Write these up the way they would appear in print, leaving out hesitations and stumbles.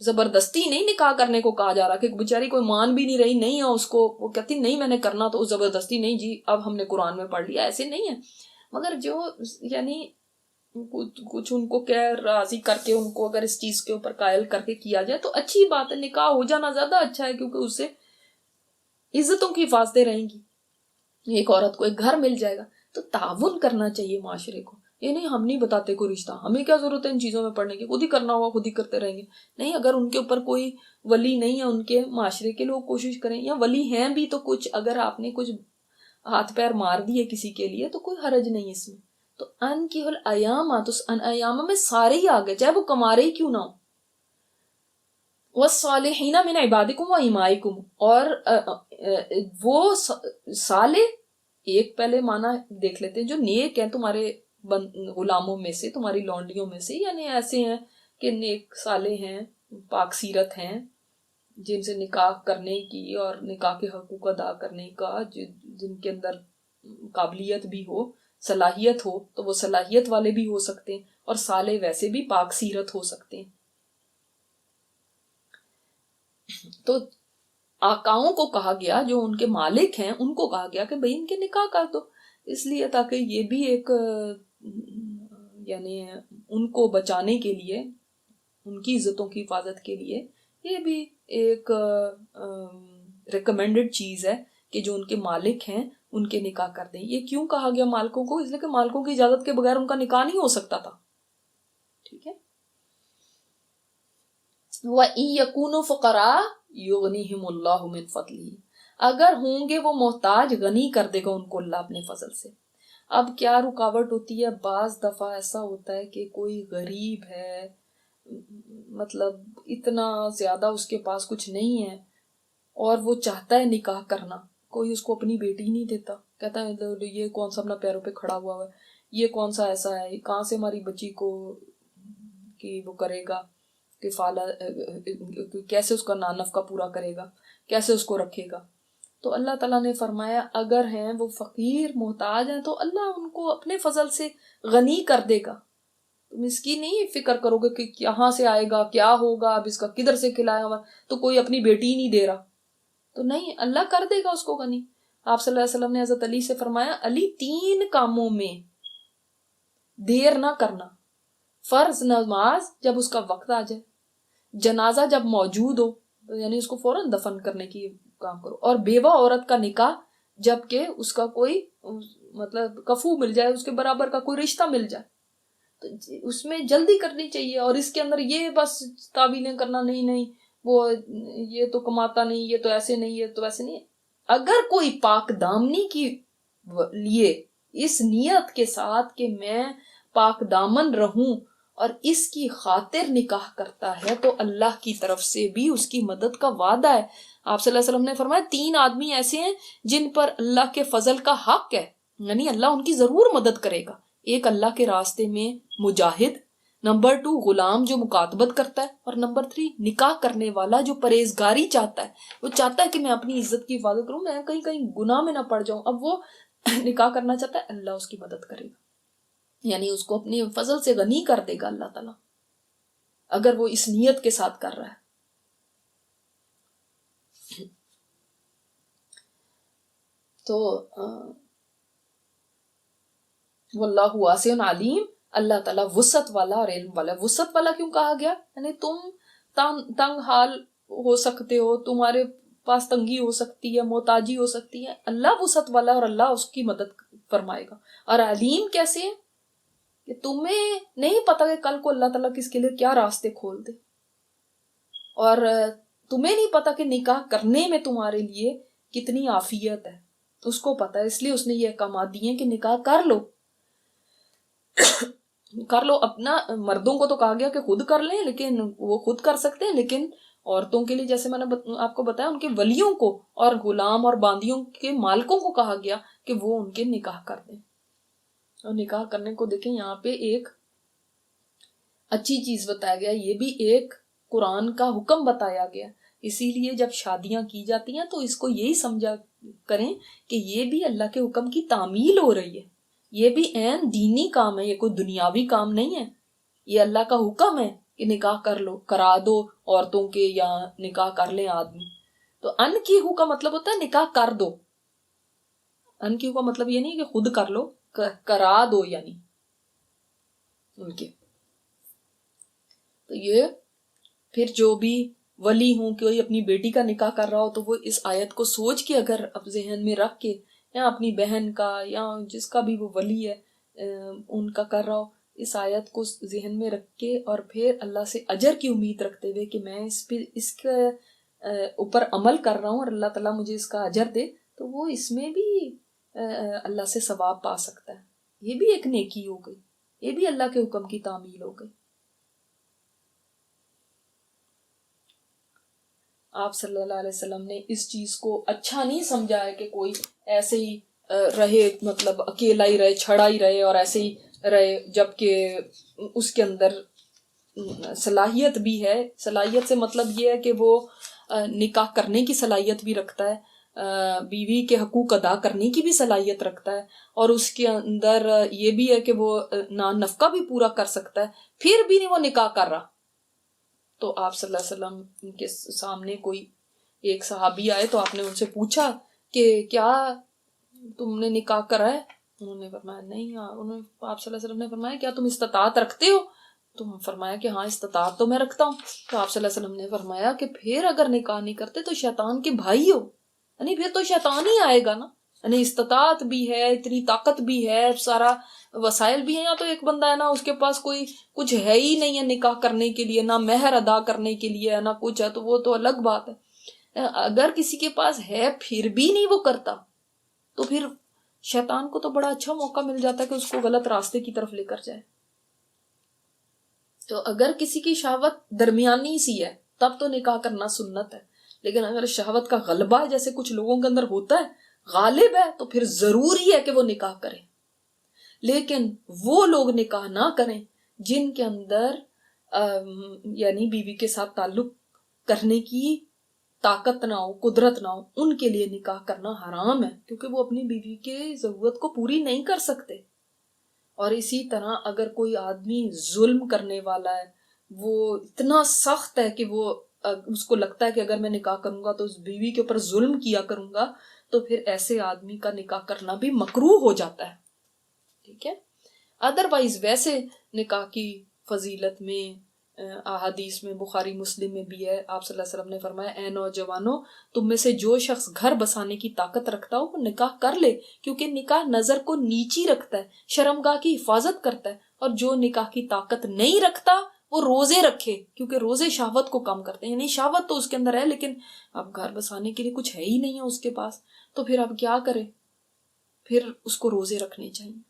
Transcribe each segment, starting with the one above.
زبردستی نہیں نکاح کرنے کو کہا جا رہا کہ بیچاری کوئی مان بھی نہیں رہی، نہیں ہے اس کو، وہ کہتی نہیں میں نے کرنا، تو زبردستی نہیں جی اب ہم نے قرآن میں پڑھ لیا، ایسے نہیں ہے. مگر جو یعنی کچھ ان کو کہہ راضی کر کے ان کو اگر اس چیز کے اوپر قائل کر کے کیا جائے تو اچھی بات ہے. نکاح ہو جانا زیادہ اچھا ہے، کیونکہ اس سے عزتوں کی حفاظتیں رہیں گی، ایک عورت کو ایک گھر مل جائے گا. تو تعاون کرنا چاہیے معاشرے کو. یہ نہیں ہم نہیں بتاتے کوئی رشتہ، ہمیں کیا ضرورت ہے ان چیزوں میں پڑھنے کی، خود ہی کرنا ہوگا خود ہی کرتے رہیں گے. نہیں، اگر ان کے اوپر کوئی ولی نہیں ہے، ان کے معاشرے کے لوگ کوشش کریں، یا ولی ہیں بھی تو کچھ اگر آپ نے کچھ ہاتھ پیر مار دیے کسی کے لیے تو کوئی حرج نہیں اس میں. تو ان کی الایام، تو ان ایام میں سارے ہی آ گئے، چاہے وہ کمارے ہی کیوں نہ ہو. والصالحین من عبادکم و امائکم، اور وہ صالح، ایک پہلے معنی دیکھ لیتے ہیں، جو نیک ہیں تمہارے غلاموں میں سے، تمہاری لونڈیوں میں سے، یعنی ایسے ہیں کہ نیک صالح ہیں، پاک سیرت ہیں، جن سے نکاح کرنے کی اور نکاح کے حقوق ادا کرنے کا جن کے اندر قابلیت بھی ہو، صلاحیت ہو، تو وہ صلاحیت والے بھی ہو سکتے ہیں، اور صالح ویسے بھی پاک سیرت ہو سکتے ہیں. تو آقاؤں کو کہا گیا، جو ان کے مالک ہیں ان کو کہا گیا کہ بھئی ان کے نکاح کر دو، اس لیے تاکہ یہ بھی ایک یعنی ان کو بچانے کے لیے، ان کی عزتوں کی حفاظت کے لیے یہ بھی ایک ریکمینڈڈ چیز ہے کہ جو ان کے مالک ہیں ان کے نکاح کر دیں. یہ کیوں کہا گیا مالکوں کو؟ اس لیے کہ مالکوں کی اجازت کے بغیر ان کا نکاح نہیں ہو سکتا تھا. ٹھیک ہے. وَإِن يَكُونُوا فُقَرَاءَ يُغْنِهِمُ اللَّهُ مِن فَضْلِهِ، اگر ہوں گے وہ محتاج، غنی کر دے گا ان کو اللہ اپنے فضل سے. اب کیا رکاوٹ ہوتی ہے؟ بعض دفعہ ایسا ہوتا ہے کہ کوئی غریب ہے، مطلب اتنا زیادہ اس کے پاس کچھ نہیں ہے، اور وہ چاہتا ہے نکاح کرنا، کوئی اس کو اپنی بیٹی نہیں دیتا، کہتا ہے یہ کون سا اپنا پیروں پہ کھڑا ہوا ہے، یہ کون سا ایسا ہے، کہاں سے ہماری بچی کو کہ وہ کرے گا کفالہ، کیسے اس کا نفقہ پورا کرے گا، کیسے اس کو رکھے گا. تو اللہ تعالیٰ نے فرمایا اگر ہیں وہ فقیر محتاج ہیں تو اللہ ان کو اپنے فضل سے غنی کر دے گا. تم اس کی نہیں فکر کرو گے کہ کہاں سے آئے گا، کیا ہوگا، اب اس کا کدھر سے کھلایا ہوا، تو کوئی اپنی بیٹی ہی نہیں دے رہا. تو نہیں، اللہ کر دے گا اس کو غنی. آپ صلی اللہ علیہ وسلم نے حضرت علی سے فرمایا علی 3 کاموں میں دیر نہ کرنا: فرض نماز جب اس کا وقت آ جائے، جنازہ جب موجود ہو یعنی اس کو فوراً دفن کرنے کی کام کرو، اور بیوہ عورت کا نکاح جب کہ اس کا کوئی مطلب کفو مل جائے، اس کے برابر کا کوئی رشتہ مل جائے، تو اس میں جلدی کرنی چاہیے. اور اس کے اندر یہ بس تعویلیں کرنا نہیں وہ یہ تو کماتا نہیں، یہ تو ایسے نہیں، یہ تو ایسے نہیں. اگر کوئی پاک دامنی کی لیے اس نیت کے ساتھ کہ میں پاک دامن رہوں اور اس کی خاطر نکاح کرتا ہے تو اللہ کی طرف سے بھی اس کی مدد کا وعدہ ہے. آپ صلی اللہ علیہ وسلم نے فرمایا 3 آدمی ایسے ہیں جن پر اللہ کے فضل کا حق ہے، یعنی اللہ ان کی ضرور مدد کرے گا. ایک اللہ کے راستے میں مجاہد، نمبر 2 غلام جو مکاتبت کرتا ہے، اور نمبر 3 نکاح کرنے والا جو پرہیزگاری چاہتا ہے. وہ چاہتا ہے کہ میں اپنی عزت کی حفاظت کروں، میں کہیں گناہ میں نہ پڑ جاؤں. اب وہ نکاح کرنا چاہتا ہے، اللہ اس کی مدد کرے گا، یعنی اس کو اپنے فضل سے غنی کر دے گا اللہ تعالیٰ، اگر وہ اس نیت کے ساتھ کر رہا ہے. تو واللہ واسع علیم، اللہ تعالیٰ وسعت والا اور علم والا. وسعت والا کیوں کہا گیا؟ یعنی تم تنگ حال ہو سکتے ہو، تمہارے پاس تنگی ہو سکتی ہے، محتاجی ہو سکتی ہے، اللہ وسعت والا اور اللہ اس کی مدد فرمائے گا. اور علیم کیسے ہے کہ تمہیں نہیں پتا کہ کل کو اللہ تعالیٰ کس کے لیے کیا راستے کھول دے، اور تمہیں نہیں پتا کہ نکاح کرنے میں تمہارے لیے کتنی عافیت ہے، اس کو پتا ہے. اس لیے اس نے یہ احکامات دیے کہ نکاح کر لو کر لو. اپنا مردوں کو تو کہا گیا کہ خود کر لیں، لیکن وہ خود کر سکتے ہیں، لیکن عورتوں کے لیے جیسے میں نے آپ کو بتایا ان کے ولیوں کو اور غلام اور باندیوں کے مالکوں کو کہا گیا کہ وہ ان کے نکاح کر دیں. اور نکاح کرنے کو دیکھیں یہاں پہ ایک اچھی چیز بتایا گیا، یہ بھی ایک قرآن کا حکم بتایا گیا. اسی لیے جب شادیاں کی جاتی ہیں تو اس کو یہی سمجھا کریں کہ یہ بھی اللہ کے حکم کی تعمیل ہو رہی ہے، یہ بھی عین دینی کام ہے، یہ کوئی دنیاوی کام نہیں ہے، یہ اللہ کا حکم ہے کہ نکاح کرا دو عورتوں کے یا نکاح کر لیں آدمی. تو انکحوا کا مطلب ہوتا ہے نکاح کر دو. انکحوا کا مطلب یہ نہیں کہ خود کر لو، کرا دو یعنی ان کے. تو یہ پھر جو بھی ولی ہوں کوئی اپنی بیٹی کا نکاح کر رہا ہو تو وہ اس آیت کو سوچ کے اگر اب ذہن میں رکھ کے یا اپنی بہن کا یا جس کا بھی وہ ولی ہے ان کا کر رہا ہو، اس آیت کو ذہن میں رکھ کے اور پھر اللہ سے اجر کی امید رکھتے ہوئے کہ میں اس کے اوپر عمل کر رہا ہوں اور اللہ تعالیٰ مجھے اس کا اجر دے، تو وہ اس میں بھی اللہ سے ثواب پا سکتا ہے. یہ بھی ایک نیکی ہو گئی، یہ بھی اللہ کے حکم کی تعمیل ہو گئی. آپ صلی اللہ علیہ وسلم نے اس چیز کو اچھا نہیں سمجھا ہے کہ کوئی ایسے ہی رہے، مطلب اکیلا ہی رہے، چھڑا ہی رہے اور ایسے ہی رہے، جبکہ اس کے اندر صلاحیت بھی ہے. صلاحیت سے مطلب یہ ہے کہ وہ نکاح کرنے کی صلاحیت بھی رکھتا ہے، بیوی کے حقوق ادا کرنے کی بھی صلاحیت رکھتا ہے، اور اس کے اندر یہ بھی ہے کہ وہ نفقہ بھی پورا کر سکتا ہے، پھر بھی نہیں وہ نکاح کر رہا. تو آپ صلی اللہ علیہ وسلم کے سامنے کوئی ایک صحابی آئے تو آپ نے ان سے پوچھا کہ کیا تم نے نکاح کرا ہے؟ انہوں نے فرمایا نہیں. آپ صلی اللہ علیہ وسلم نے فرمایا کیا تم استطاعت رکھتے ہو؟ تو فرمایا کہ ہاں استطاعت تو میں رکھتا ہوں. تو آپ صلی اللہ علیہ وسلم نے فرمایا کہ پھر اگر نکاح نہیں کرتے تو شیطان کے بھائی ہو، یعنی پھر تو شیطان ہی آئے گا نا. یعنی استطاعت بھی ہے، اتنی طاقت بھی ہے، سارا وسائل بھی ہیں، یا تو ایک بندہ ہے نا اس کے پاس کوئی کچھ ہے ہی نہیں ہے نکاح کرنے کے لیے، نہ مہر ادا کرنے کے لیے نہ کچھ ہے، تو وہ تو الگ بات ہے. اگر کسی کے پاس ہے پھر بھی نہیں وہ کرتا تو پھر شیطان کو تو بڑا اچھا موقع مل جاتا ہے کہ اس کو غلط راستے کی طرف لے کر جائے. تو اگر کسی کی شہوت درمیانی سی ہے تب تو نکاح کرنا سنت ہے، لیکن اگر شہوت کا غلبہ جیسے کچھ لوگوں کے اندر ہوتا ہے، غالب ہے، تو پھر ضروری ہے کہ وہ نکاح کریں. لیکن وہ لوگ نکاح نہ کریں جن کے اندر یعنی بیوی کے ساتھ تعلق کرنے کی طاقت نہ ہو، قدرت نہ ہو، ان کے لیے نکاح کرنا حرام ہے، کیونکہ وہ اپنی بیوی کے ضرورت کو پوری نہیں کر سکتے. اور اسی طرح اگر کوئی آدمی ظلم کرنے والا ہے، وہ اتنا سخت ہے کہ وہ اس کو لگتا ہے کہ اگر میں نکاح کروں گا تو اس بیوی کے اوپر ظلم کیا کروں گا، تو پھر ایسے آدمی کا نکاح کرنا بھی مکروہ ہو جاتا ہے. ٹھیک ہے. ادروائز ویسے نکاح کی فضیلت میں احادیث میں بخاری مسلم میں بھی ہے. آپ صلی اللہ علیہ وسلم نے فرمایا اے نوجوانوں، تم میں سے جو شخص گھر بسانے کی طاقت رکھتا ہو وہ نکاح کر لے، کیونکہ نکاح نظر کو نیچی رکھتا ہے، شرمگاہ کی حفاظت کرتا ہے. اور جو نکاح کی طاقت نہیں رکھتا وہ روزے رکھے، کیونکہ روزے شہوت کو کم کرتے ہیں. یعنی شہوت تو اس کے اندر ہے لیکن اب گھر بسانے کے لیے کچھ ہے ہی نہیں ہے اس کے پاس، تو پھر اب کیا کرے؟ پھر اس کو روزے رکھنے چاہیے.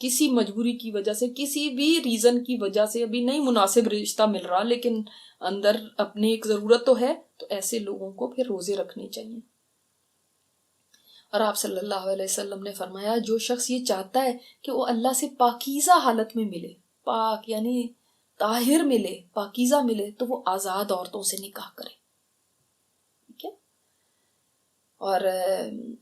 کسی مجبوری کی وجہ سے، کسی بھی ریزن کی وجہ سے ابھی نہیں مناسب رشتہ مل رہا لیکن اندر اپنے ایک ضرورت تو ہے، تو ایسے لوگوں کو پھر روزے رکھنے چاہیے. اور آپ صلی اللہ علیہ وسلم نے فرمایا جو شخص یہ چاہتا ہے کہ وہ اللہ سے پاکیزہ حالت میں ملے، پاک یعنی طاہر ملے، پاکیزہ ملے، تو وہ آزاد عورتوں سے نکاح کرے. ٹھیک ہے. اور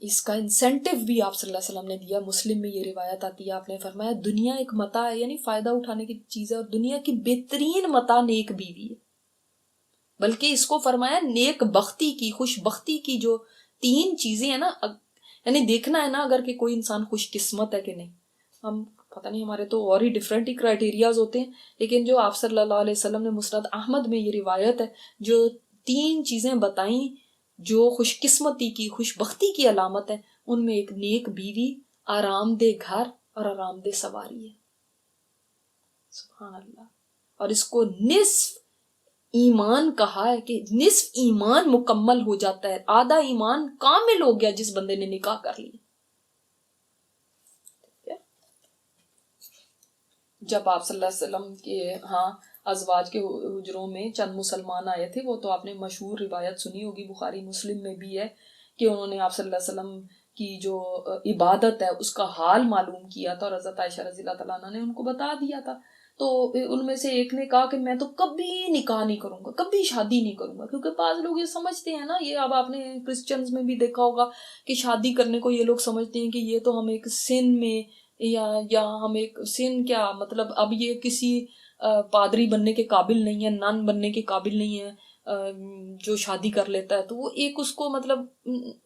اس کا انسینٹیو بھی آپ صلی اللہ علیہ وسلم نے دیا. مسلم میں یہ روایت آتی ہے، آپ نے فرمایا دنیا ایک متاع ہے، یعنی فائدہ اٹھانے کی چیز ہے، اور دنیا کی بہترین متاع نیک بیوی ہے. بلکہ اس کو فرمایا نیک بختی کی، خوش بختی کی جو 3 چیزیں ہیں نا، یعنی دیکھنا ہے نا اگر کہ کوئی انسان خوش قسمت ہے کہ نہیں. ہم پتہ نہیں، ہمارے تو اور ہی ڈفرینٹ ہی کرائٹیریاز ہوتے ہیں، لیکن جو آپ صلی اللہ علیہ وسلم نے مسند احمد میں یہ روایت ہے، جو 3 چیزیں بتائیں جو خوش قسمتی کی، خوش بختی کی علامت ہے، ان میں ایک نیک بیوی، آرام دہ گھر اور آرام دہ سواری ہے. سبحان اللہ. اور اس کو نصف ایمان کہا ہے کہ نصف ایمان مکمل ہو جاتا ہے، آدھا ایمان کامل ہو گیا جس بندے نے نکاح کر لی. جب آپ صلی اللہ علیہ وسلم کے ہاں ازواج کے حجروں میں چند مسلمان آئے تھے، وہ تو آپ نے مشہور روایت سنی ہوگی، بخاری مسلم میں بھی ہے، کہ انہوں نے آپ صلی اللہ علیہ وسلم کی جو عبادت ہے اس کا حال معلوم کیا تھا، اور حضرت عائشہ رضی اللہ تعالیٰ عنہ نے ان کو بتا دیا تھا. تو ان میں سے ایک نے کہا کہ میں تو کبھی نکاح نہیں کروں گا، کبھی شادی نہیں کروں گا. کیونکہ بعض لوگ یہ سمجھتے ہیں نا، یہ اب آپ نے کرسچنز میں بھی دیکھا ہوگا کہ شادی کرنے کو یہ لوگ سمجھتے ہیں کہ یہ تو ہم ایک سن میں یا ہم ایک سن کیا مطلب اب یہ کسی پادری بننے کے قابل نہیں ہے، نن بننے کے قابل نہیں ہے، جو شادی کر لیتا ہے تو وہ ایک اس کو مطلب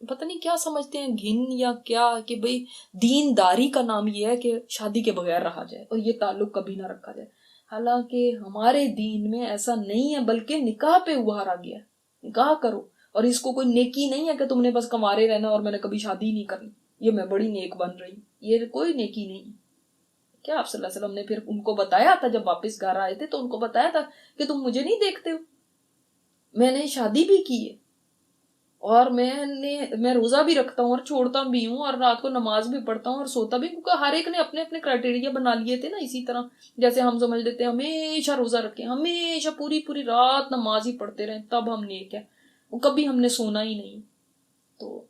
پتہ نہیں کیا سمجھتے ہیں، گھن یا کیا، کہ بھئی دینداری کا نام یہ ہے کہ شادی کے بغیر رہا جائے اور یہ تعلق کبھی نہ رکھا جائے. حالانکہ ہمارے دین میں ایسا نہیں ہے، بلکہ نکاح پہ ابھارا گیا ہے، نکاح کرو. اور اس کو کوئی نیکی نہیں ہے کہ تم نے بس کنوارے رہنا اور میں نے کبھی شادی نہیں کرنی، یہ میں بڑی نیک بن رہی، یہ کوئی نیکی نہیں ہے. کیا آپ صلی اللہ علیہ وسلم نے پھر ان کو بتایا تھا جب واپس گھر آئے تھے تو ان کو بتایا تھا کہ تم مجھے نہیں دیکھتے ہو، میں نے شادی بھی کی ہے اور میں روزہ بھی رکھتا ہوں اور چھوڑتا بھی ہوں اور رات کو نماز بھی پڑھتا ہوں اور سوتا بھی، کیونکہ ہر ایک نے اپنے اپنے کرائٹیریا بنا لیے تھے نا. اسی طرح جیسے ہم سمجھ لیتے ہیں ہمیشہ روزہ رکھیں، ہمیشہ پوری پوری رات نماز ہی پڑھتے رہیں تب ہم نیک ہیں، کبھی ہم نے سونا ہی نہیں. تو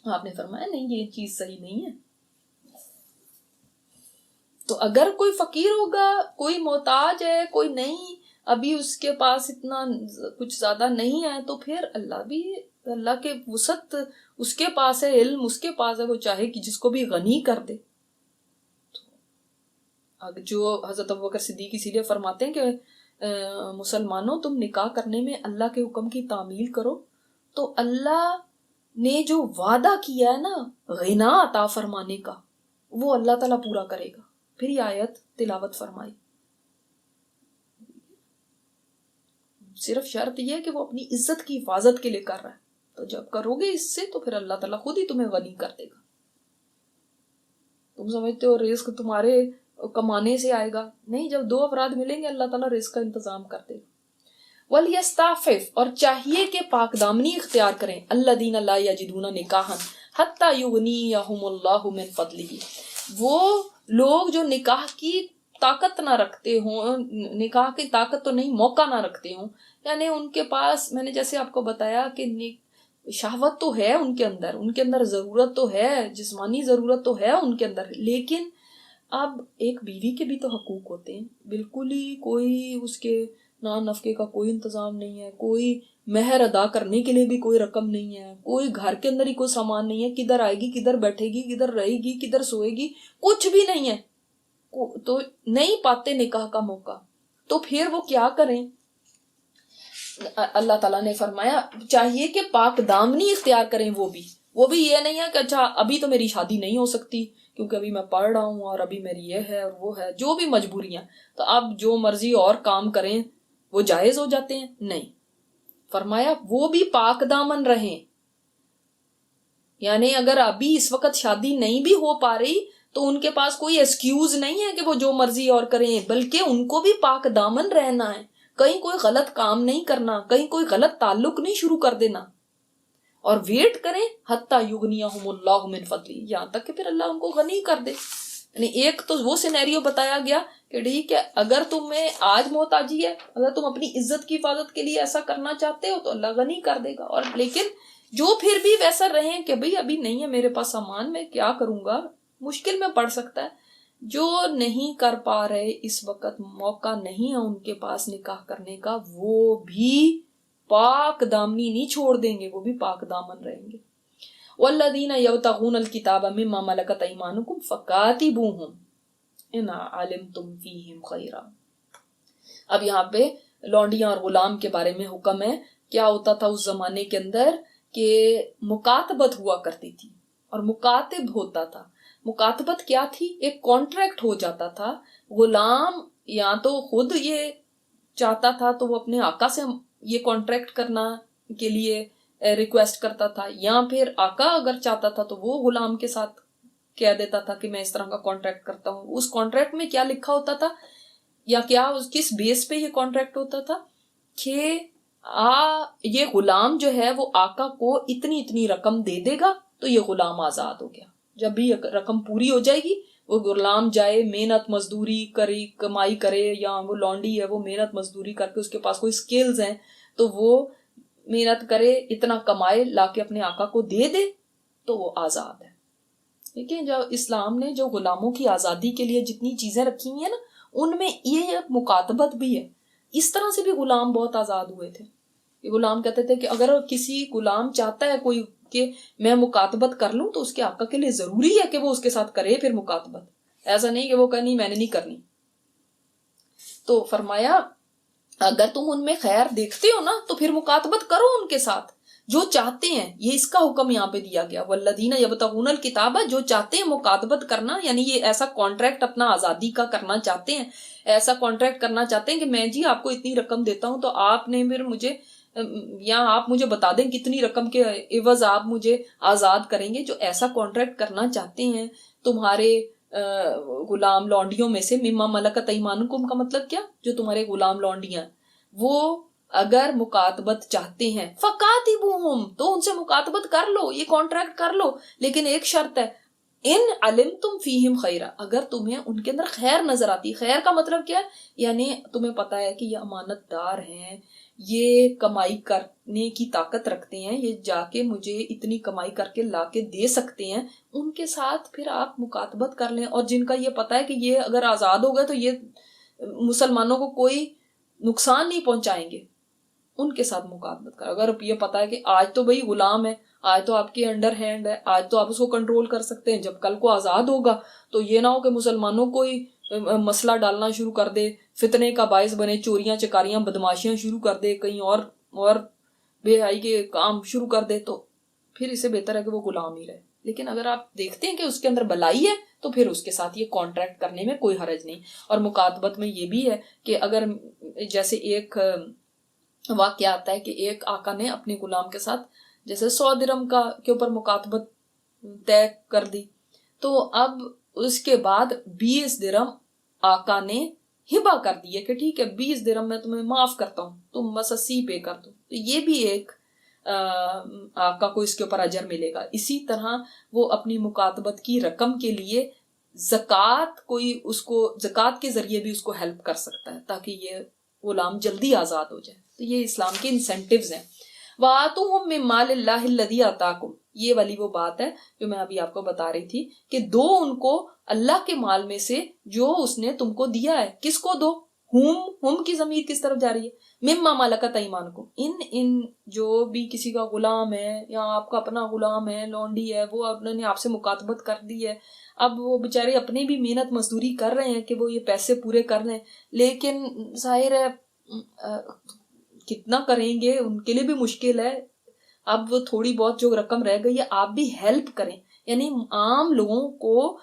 آپ نے فرمایا نہیں، یہ چیز صحیح نہیں ہے. تو اگر کوئی فقیر ہوگا، کوئی محتاج ہے، کوئی نہیں، ابھی اس کے پاس اتنا کچھ زیادہ نہیں ہے، تو پھر اللہ کے وسعت اس کے پاس ہے، علم اس کے پاس ہے، وہ چاہے کہ جس کو بھی غنی کر دے. جو حضرت ابوبکر صدیق اسی لیے فرماتے ہیں کہ مسلمانوں تم نکاح کرنے میں اللہ کے حکم کی تعمیل کرو تو اللہ نے جو وعدہ کیا ہے نا غنا عطا فرمانے کا، وہ اللہ تعالیٰ پورا کرے گا. پھر یہ آیت تلاوت فرمائی. صرف شرط یہ ہے کہ وہ اپنی عزت کی حفاظت کے لیے کر رہا ہے، تو جب کرو گے اس سے تو پھر اللہ تعالیٰ خود ہی تمہیں غنی کر دے گا. تم سمجھتے ہو رزق تمہارے کمانے سے آئے گا؟ نہیں، جب دو افراد ملیں گے اللہ تعالیٰ رزق کا انتظام کر دے گا. وَلْيَسْتَعْفِفْ، اور چاہیے کہ پاک دامنی اختیار کریں، الَّذِينَ لَا يَجِدُونَ نِكَاحًا حَتَّى يُغْنِيَهُمُ اللَّهُ مِنْ فَضْلِهِ، وہ لوگ جو نکاح کی طاقت نہ رکھتے ہوں، نکاح کی طاقت تو نہیں، موقع نہ رکھتے ہوں، یعنی ان کے پاس، میں نے جیسے آپ کو بتایا کہ شہوت تو ہے ان کے اندر ضرورت تو ہے، جسمانی ضرورت تو ہے ان کے اندر، لیکن اب ایک بیوی کے بھی تو حقوق ہوتے ہیں. بالکل ہی کوئی اس کے نان نفقے کا کوئی انتظام نہیں ہے، کوئی مہر ادا کرنے کے لیے بھی کوئی رقم نہیں ہے، کوئی گھر کے اندر ہی کوئی سامان نہیں ہے، کدھر آئے گی، کدھر بیٹھے گی، کدھر رہے گی، کدھر سوئے گی، کچھ بھی نہیں ہے، تو نہیں پاتے نکاح کا موقع. تو پھر وہ کیا کریں؟ اللہ تعالیٰ نے فرمایا چاہیے کہ پاک دامنی اختیار کریں. وہ بھی یہ نہیں ہے کہ اچھا ابھی تو میری شادی نہیں ہو سکتی کیونکہ ابھی میں پڑھ رہا ہوں اور ابھی میری یہ ہے اور وہ ہے، جو بھی مجبوریاں، تو اب جو مرضی اور کام کریں وہ جائز ہو جاتے ہیں. نہیں، فرمایا وہ بھی پاک دامن رہیں. یعنی اگر ابھی اس وقت شادی نہیں بھی ہو پا رہی تو ان کے پاس کوئی ایکسکیوز نہیں ہے کہ وہ جو مرضی اور کریں، بلکہ ان کو بھی پاک دامن رہنا ہے، کہیں کوئی غلط کام نہیں کرنا، کہیں کوئی غلط تعلق نہیں شروع کر دینا، اور ویٹ کریں حتی یغنیہم اللہ من فضلہ، یہاں تک کہ پھر اللہ ان کو غنی کر دے. یعنی ایک تو وہ سینیریو بتایا گیا کہ ٹھیک ہے اگر تمہیں آج محتاجی ہے، اگر تم اپنی عزت کی حفاظت کے لیے ایسا کرنا چاہتے ہو تو اللہ غنی کر دے گا، اور لیکن جو پھر بھی ویسا رہیں کہ بھئی ابھی نہیں ہے میرے پاس سامان، میں کیا کروں گا، مشکل میں پڑ سکتا ہے، جو نہیں کر پا رہے اس وقت، موقع نہیں ہے ان کے پاس نکاح کرنے کا، وہ بھی پاک دامنی نہیں چھوڑ دیں گے، وہ بھی پاک دامن رہیں گے. وَالَّذِينَ يَبْتَغُونَ الْكِتَابَ مِمَّا مَلَكَتْ أَيْمَانُكُمْ فَكَاتِبُوهُمْ إِنْ عَلِمْتُمْ فِيهِمْ خَيْرًا. اب یہاں پہ لونڈیاں اور غلام کے بارے میں حکم ہے. کیا ہوتا تھا اس زمانے کے اندر کہ مکاتبت ہوا کرتی تھی اور مکاتب ہوتا تھا. مکاتبت کیا تھی؟ ایک کانٹریکٹ ہو جاتا تھا. غلام یا تو خود یہ چاہتا تھا تو وہ اپنے آقا سے یہ کانٹریکٹ کرنا کے لیے ریکویسٹ کرتا تھا، یا پھر آقا اگر چاہتا تھا تو وہ غلام کے ساتھ کہہ دیتا تھا کہ میں اس طرح کا کانٹریکٹ کرتا ہوں. اس کانٹریکٹ میں کیا لکھا ہوتا تھا یا کیا کس بیس پہ یہ کانٹریکٹ ہوتا تھا کہ یہ غلام جو ہے وہ آقا کو اتنی رقم دے دے گا تو یہ غلام آزاد ہو گیا. جب بھی رقم پوری ہو جائے گی وہ غلام جائے محنت مزدوری کرے، کمائی کرے، یا وہ لونڈی ہے وہ محنت مزدوری کر کے اس کے پاس کوئی سکلز ہیں تو وہ محنت کرے، اتنا کمائے، لا کے اپنے آقا کو دے دے تو وہ آزاد ہے. لیکن جب اسلام نے جو غلاموں کی آزادی کے لیے جتنی چیزیں رکھی ہوئی ہیں نا ان میں یہ مکاتبت بھی ہے. اس طرح سے بھی غلام بہت آزاد ہوئے تھے. یہ غلام کہتے تھے کہ اگر کسی غلام چاہتا ہے کوئی کہ میں مکاتبت کر لوں تو اس کے آقا کے لیے ضروری ہے کہ وہ اس کے ساتھ کرے پھر مکاتبت. ایسا نہیں کہ وہ کہے نہیں میں نے نہیں کرنی. تو فرمایا اگر تم ان میں خیر دیکھتے ہو نا تو پھر مکاتبت کرو ان کے ساتھ جو چاہتے ہیں. یہ اس کا حکم یہاں پہ دیا گیا, والذین یبتغون الکتاب, جو چاہتے ہیں مکاتبت کرنا, یعنی یہ ایسا کانٹریکٹ اپنا آزادی کا کرنا چاہتے ہیں, ایسا کانٹریکٹ کرنا چاہتے ہیں کہ میں جی آپ کو اتنی رقم دیتا ہوں تو آپ نے پھر مجھے, یا آپ مجھے بتا دیں کتنی رقم کے عوض آپ مجھے آزاد کریں گے. جو ایسا کانٹریکٹ کرنا چاہتے ہیں تمہارے غلام لونڈیوں میں سے, مما ملکت ایمانکم کا مطلب کیا, جو تمہارے غلام لونڈیاں, وہ اگر مکاتبت چاہتے ہیں فکاتبوہم, تو ان سے مکاتبت کر لو, یہ کانٹریکٹ کر لو, لیکن ایک شرط ہے, ان علمتم فیہم خیرا, اگر تمہیں ان کے اندر خیر نظر آتی. خیر کا مطلب کیا ہے, یعنی تمہیں پتا ہے کہ یہ امانت دار ہیں, یہ کمائی کرنے کی طاقت رکھتے ہیں, یہ جا کے مجھے اتنی کمائی کر کے لا کے دے سکتے ہیں, ان کے ساتھ پھر آپ مکاتبت کر لیں. اور جن کا یہ پتا ہے کہ یہ اگر آزاد ہو گئے تو یہ مسلمانوں کو کوئی نقصان نہیں پہنچائیں گے, ان کے ساتھ مکاتبت کر. اگر یہ پتا ہے کہ آج تو بھئی غلام ہے, آج تو آپ کے انڈر ہینڈ ہے, آج تو آپ اس کو کنٹرول کر سکتے ہیں, جب کل کو آزاد ہوگا تو یہ نہ ہو کہ مسلمانوں کو ہی مسئلہ ڈالنا شروع کر دے, فتنے کا باعث بنے, چوریاں چکاریاں بدماشیاں شروع کر دے, کہیں اور بے حیائی کے کام شروع کر دے, تو پھر اسے بہتر ہے کہ وہ غلام ہی رہے. لیکن اگر آپ دیکھتے ہیں کہ اس کے اندر بلائی ہے تو پھر اس کے ساتھ یہ کانٹریکٹ کرنے میں کوئی حرج نہیں. اور مکاتبت میں یہ بھی ہے کہ اگر جیسے ایک واقعہ آتا ہے کہ ایک آقا نے اپنے غلام کے ساتھ جیسے 100 درہم کے اوپر مکاتبت طے کر دی, تو اب اس کے بعد 20 درہم آقا نے ہبا کر دی ہے کہ ٹھیک ہے 20 درہم میں تمہیں معاف کرتا ہوں, تم بس 80 پے کر دو. تو یہ بھی ایک آقا کو اس کے اوپر اجر ملے گا. اسی طرح وہ اپنی مکاتبت کی رقم کے لیے زکوٰۃ, کوئی اس کو زکوٰۃ کے ذریعے بھی اس کو ہیلپ کر سکتا ہے تاکہ یہ غلام جلدی آزاد ہو جائے. تو یہ اسلام کے انسینٹیوز ہیں. وَآتُوهُم مِّن مَّالِ اللَّهِ الَّذِي آتَاكُمْ, یہ والی وہ بات ہے جو میں ابھی آپ کو بتا رہی تھی کہ دو ان کو اللہ کے مال میں سے جو اس نے تم کو دیا ہے. کس کو دو؟ ہم کی ضمیر کس طرف جا رہی ہے؟ مما ملکت ایمانکم, ان جو بھی کسی کا غلام ہے یا آپ کا اپنا غلام ہے, لونڈی ہے, وہ انہوں نے آپ سے مکاتبت کر دی ہے. اب وہ بیچارے اپنی بھی محنت مزدوری کر رہے ہیں کہ وہ یہ پیسے پورے کر لیں, لیکن ظاہر ہے کتنا کریں گے, ان کے لیے بھی مشکل ہے. اب وہ تھوڑی بہت جو رقم رہ گئی ہے آپ بھی ہیلپ کریں. یعنی عام لوگوں کو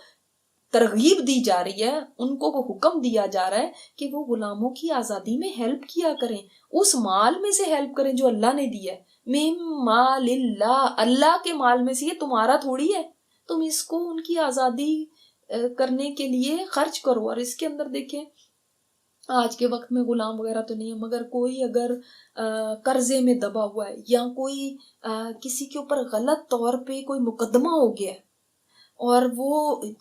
ترغیب دی جا رہی ہے, ان کو حکم دیا جا رہا ہے کہ وہ غلاموں کی آزادی میں ہیلپ کیا کریں, اس مال میں سے ہیلپ کریں جو اللہ نے دیا ہے. من مال اللہ, اللہ کے مال میں سے, یہ تمہارا تھوڑی ہے, تم اس کو ان کی آزادی کرنے کے لیے خرچ کرو. اور اس کے اندر دیکھیں آج کے وقت میں غلام وغیرہ تو نہیں ہے, مگر کوئی اگر قرضے میں دبا ہوا ہے یا کوئی کسی کے اوپر غلط طور پہ کوئی مقدمہ ہو گیا ہے اور وہ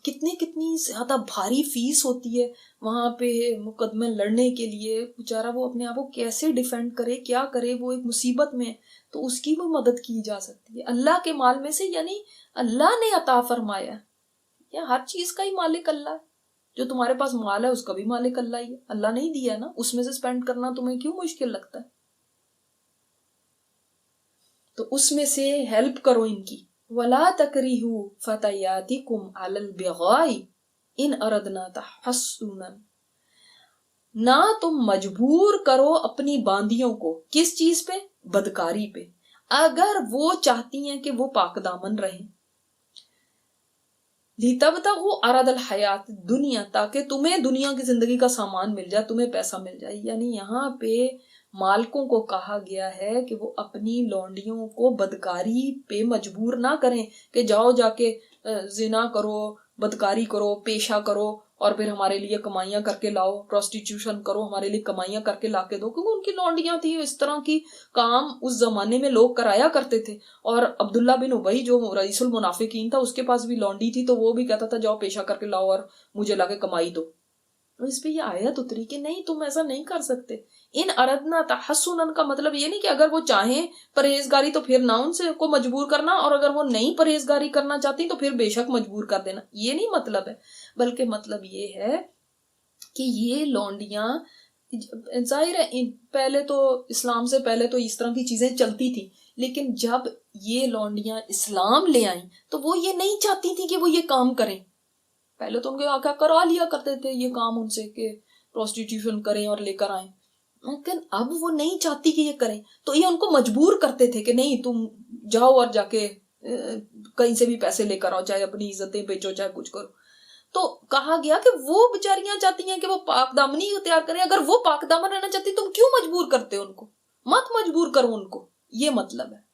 کتنی زیادہ بھاری فیس ہوتی ہے وہاں پہ مقدمے لڑنے کے لیے, بیچارہ وہ اپنے آپ کو کیسے ڈیفینڈ کرے, کیا کرے, وہ ایک مصیبت میں, تو اس کی بھی مدد کی جا سکتی ہے اللہ کے مال میں سے. یعنی اللہ نے عطا فرمایا, یا ہر چیز کا ہی مالک اللہ ہے. جو تمہارے پاس مال ہے اس کا بھی مالک اللہ ہی ہے, اللہ نے ہی دیا ہے نا, اس میں سے سپینڈ کرنا تمہیں کیوں مشکل لگتا ہے؟ تو اس میں سے ہیلپ کرو ان کی. وَلَا تَكْرِهُ فَتَيَاتِكُمْ عَلَى الْبِغَاءِ إِنْ أَرَدْنَا تَحَصُّنًا, نہ تم مجبور کرو اپنی باندیوں کو کس چیز پہ؟ بدکاری پہ, اگر وہ چاہتی ہیں کہ وہ پاک دامن رہیں. لِتَبْتَغُوا عَرَضَ الْحَيَاةِ الدُّنْيَا, تاکہ تمہیں دنیا کی زندگی کا سامان مل جائے, تمہیں پیسہ مل جائے. یعنی یہاں پہ مالکوں کو کہا گیا ہے کہ وہ اپنی لونڈیوں کو بدکاری پہ مجبور نہ کریں کہ جاؤ جا کے زنا کرو, بدکاری کرو, پیشہ کرو اور پھر ہمارے لیے کمائیاں کر کے لاؤ, پروسٹیٹیوشن کرو, ہمارے لیے کمائیاں کر کے لا کے دو. کیونکہ ان کی لونڈیاں تھیں, اس طرح کی کام اس زمانے میں لوگ کرایا کرتے تھے. اور عبداللہ بن ابی جو رئیس المنافقین تھا, اس کے پاس بھی لونڈی تھی, تو وہ بھی کہتا تھا جاؤ پیشہ کر کے لاؤ اور مجھے لا کے کمائی دو. اس پہ یہ آیت اتری کہ نہیں, تم ایسا نہیں کر سکتے. ان اردنا تحسنا کا مطلب یہ نہیں کہ اگر وہ چاہیں پرہیزگاری تو پھر نہ ان سے کو مجبور کرنا, اور اگر وہ نہیں پرہیزگاری کرنا چاہتی تو پھر بے شک مجبور کر دینا, یہ نہیں مطلب ہے. بلکہ مطلب یہ ہے کہ یہ لونڈیاں, ظاہر ہے پہلے تو اسلام سے پہلے تو اس طرح کی چیزیں چلتی تھی, لیکن جب یہ لونڈیاں اسلام لے آئیں تو وہ یہ نہیں چاہتی تھی کہ وہ یہ کام کریں. پہلے تو ان کے آقا کرا لیا کرتے تھے یہ کام ان سے کہ پروسٹیٹیوشن کریں اور لے کر آئیں. لیکن اب وہ نہیں چاہتی کہ یہ کریں, تو یہ ان کو مجبور کرتے تھے کہ نہیں تم جاؤ اور جا کے کہیں سے بھی پیسے لے کر آؤ, چاہے اپنی عزتیں بیچو چاہے کچھ کرو. تو کہا گیا کہ وہ بیچاریاں چاہتی ہیں کہ وہ پاک دامنی اختیار کریں. اگر وہ پاک دامن رہنا چاہتی تم کیوں مجبور کرتے ان کو؟ مت مجبور کرو ان کو. یہ مطلب ہے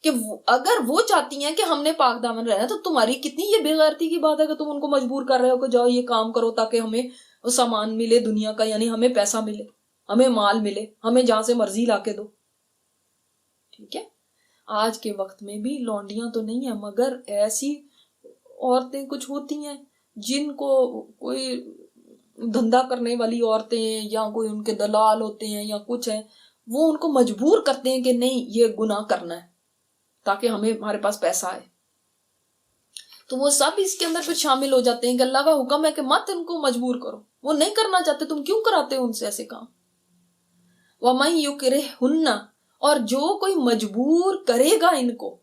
کہ اگر وہ چاہتی ہیں کہ ہم نے پاک دامن رہنا, تو تمہاری کتنی یہ بے غیرتی کی بات ہے کہ تم ان کو مجبور کر رہے ہو کہ جاؤ یہ کام کرو تاکہ ہمیں سامان ملے دنیا کا, یعنی ہمیں پیسہ ملے, ہمیں مال ملے, ہمیں جہاں سے مرضی لا کے دو. ٹھیک ہے, آج کے وقت میں بھی لونڈیاں تو نہیں ہیں, مگر ایسی عورتیں کچھ ہوتی ہیں جن کو کوئی دھندا کرنے والی عورتیں ہیں یا کوئی ان کے دلال ہوتے ہیں یا کچھ ہیں, وہ ان کو مجبور کرتے ہیں کہ نہیں یہ گناہ کرنا ہے تاکہ ہمارے پاس پیسہ آئے. تو وہ سب اس کے اندر پھر شامل ہو جاتے ہیں کہ اللہ کا حکم ہے کہ مت ان کو مجبور کرو, وہ نہیں کرنا چاہتے تم کیوں کراتے ہو ان سے ایسے کام. وَمَن يُكْرِهْهُنَّ, اور جو کوئی مجبور کرے گا ان کو,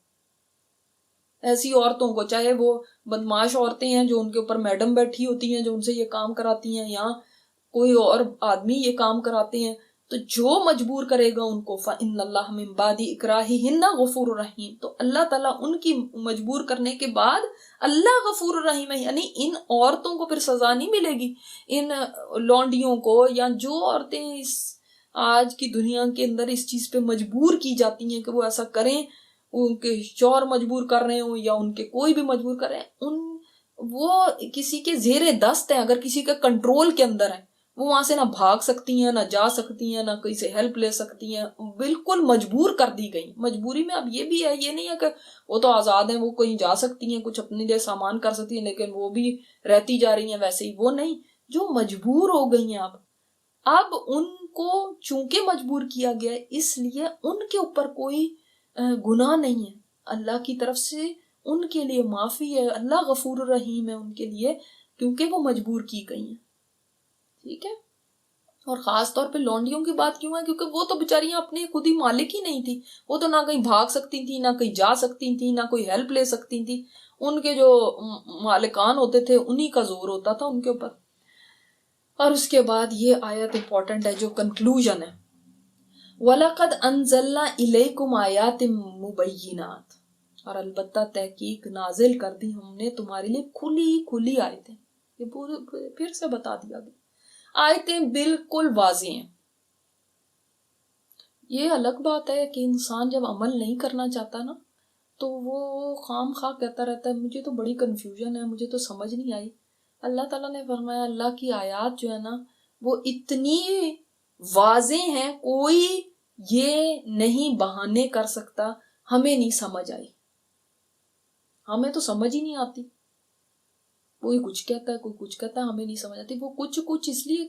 ایسی عورتوں کو, چاہے وہ بدماش عورتیں ہیں جو ان کے اوپر میڈم بیٹھی ہوتی ہیں جو ان سے یہ کام کراتی ہیں, یا کوئی اور آدمی یہ کام کراتے ہیں, تو جو مجبور کرے گا ان کو فَإِنَّ اللَّهَ مِن بَعْدِ إِكْرَاهِهِنَّ غَفُورٌ رَحِيمٌ, تو اللہ تعالیٰ ان کی مجبور کرنے کے بعد اللہ غفور رحیم ہے. یعنی ان عورتوں کو پھر سزا نہیں ملے گی, ان لونڈیوں کو, یا جو عورتیں اس آج کی دنیا کے اندر اس چیز پہ مجبور کی جاتی ہیں کہ وہ ایسا کریں, ان کے شوہر مجبور کر رہے ہوں یا ان کے کوئی بھی مجبور کر رہے ہیں, وہ کسی کے زیر دست ہیں. اگر کسی کے کنٹرول کے اندر ہے, وہ وہاں سے نہ بھاگ سکتی ہیں, نہ جا سکتی ہیں, نہ کہیں سے ہیلپ لے سکتی ہیں, بالکل مجبور کر دی گئی. مجبوری میں اب یہ بھی ہے, یہ نہیں ہے کہ وہ تو آزاد ہیں, وہ کہیں جا سکتی ہیں, کچھ اپنے لیے سامان کر سکتی ہیں, لیکن وہ بھی رہتی جا رہی ہیں ویسے ہی. وہ نہیں, جو مجبور ہو گئی ہیں اب ان کو چونکہ مجبور کیا گیا ہے, اس لیے ان کے اوپر کوئی گناہ نہیں ہے. اللہ کی طرف سے ان کے لیے معافی ہے, اللہ غفور رحیم ہے ان کے لیے, کیونکہ وہ مجبور کی گئی ہیں. ٹھیک ہے, اور خاص طور پہ لونڈیوں کی بات کیوں ہے, کیونکہ وہ تو بیچاریاں اپنے خود ہی مالک ہی نہیں تھی. وہ تو نہ کہیں بھاگ سکتی تھی, نہ کہیں جا سکتی تھی, نہ کوئی ہیلپ لے سکتی تھی. ان کے جو مالکان ہوتے تھے انہی کا زور ہوتا تھا ان کے اوپر. اور اس کے بعد یہ آیت امپورٹنٹ ہے جو کنکلوژن ہے, وَلَقَدْ أَنزَلْنَا إِلَيْكُمْ آيَاتٍ مُبَيِّنَاتٍ, اور البتہ تحقیق نازل کر دی ہم نے تمہارے لیے کھلی آیتیں. یہ پورے پھر سے بتا دیا گیا, آیتیں بالکل واضح ہیں. یہ الگ بات ہے کہ انسان جب عمل نہیں کرنا چاہتا نا, تو وہ خام خواہ کہتا رہتا ہے مجھے تو بڑی کنفیوژن ہے, مجھے تو سمجھ نہیں آئی. اللہ تعالیٰ نے فرمایا اللہ کی آیات جو ہے نا وہ اتنی واضح ہیں, کوئی یہ نہیں بہانے کر سکتا ہمیں نہیں سمجھ آئی. ہمیں تو سمجھ ہی نہیں آتی, کوئی کچھ کہتا ہے کوئی کچھ کہتا ہے, ہمیں نہیں سمجھ آتی. وہ کچھ اس لیے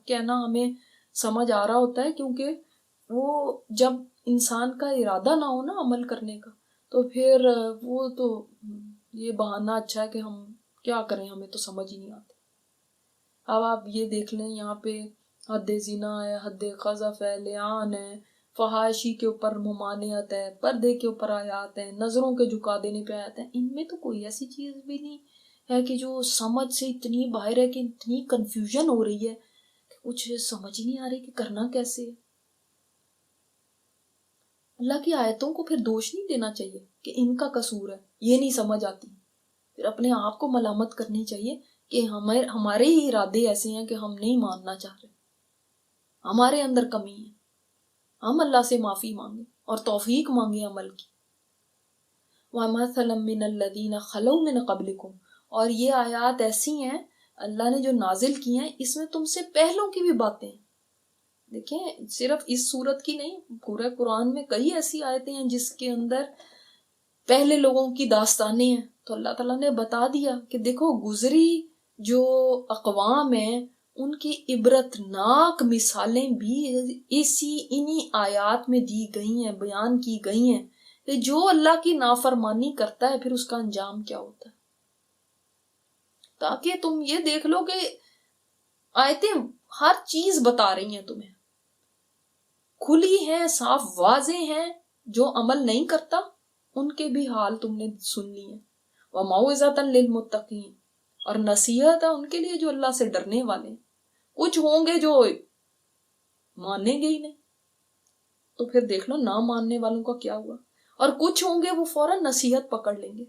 کہنا ہمیں سمجھ آ رہا ہوتا ہے کیونکہ وہ جب انسان کا ارادہ نہ ہو نا عمل کرنے کا, تو پھر وہ تو یہ بہانہ اچھا ہے کہ ہم کیا کریں, ہمیں تو سمجھ ہی نہیں آتی. اب آپ یہ دیکھ لیں, یہاں پہ حد زنا ہے, حد قذف ہے, لعان ہے, فحاشی کے اوپر ممانعت ہے, پردے کے اوپر آیات ہیں, نظروں کے جھکا دینے پہ آیات ہیں. ان میں تو کوئی ایسی چیز بھی نہیں ہے کہ جو سمجھ سے اتنی باہر ہے کہ اتنی کنفیوژن ہو رہی ہے کہ کچھ سمجھ ہی نہیں آ رہی کہ کرنا کیسے ہے. اللہ کی آیتوں کو پھر دوش نہیں دینا چاہیے کہ ان کا قصور ہے, یہ نہیں سمجھ آتی. پھر اپنے آپ کو ملامت کرنی چاہیے کہ ہمارے ہی ارادے ایسے ہیں کہ ہم نہیں ماننا چاہ رہے, ہمارے اندر کمی ہے. ہم اللہ سے معافی مانگیں اور توفیق مانگیں عمل کی. وَمَثَلًا مِّنَ الَّذِينَ خَلَوْا مِن قَبْلِكُمْ, اور یہ آیات ایسی ہیں اللہ نے جو نازل کی ہیں, اس میں تم سے پہلوں کی بھی باتیں ہیں. دیکھیں صرف اس صورت کی نہیں, پورے قرآن میں کئی ایسی آیتیں ہیں جس کے اندر پہلے لوگوں کی داستانیں ہیں. تو اللہ تعالیٰ نے بتا دیا کہ دیکھو گزری جو اقوام ہیں ان کی عبرت ناک مثالیں بھی انہی آیات میں دی گئی ہیں, بیان کی گئی ہیں کہ جو اللہ کی نافرمانی کرتا ہے پھر اس کا انجام کیا ہوتا ہے. تاکہ تم یہ دیکھ لو کہ آیتیں ہر چیز بتا رہی ہیں تمہیں, کھلی ہیں, صاف واضح ہیں. جو عمل نہیں کرتا ان کے بھی حال تم نے سن لی ہیں. وَمَوْعِظَةً لِّلْمُتَّقِينَ, اور نصیحت ہے ان کے لیے جو اللہ سے ڈرنے والے ہیں. کچھ ہوں گے جو مانیں گے ہی نہیں، تو پھر دیکھ لو نہ ماننے والوں کا کیا ہوا، اور کچھ ہوں گے وہ فوراً نصیحت پکڑ لیں گے۔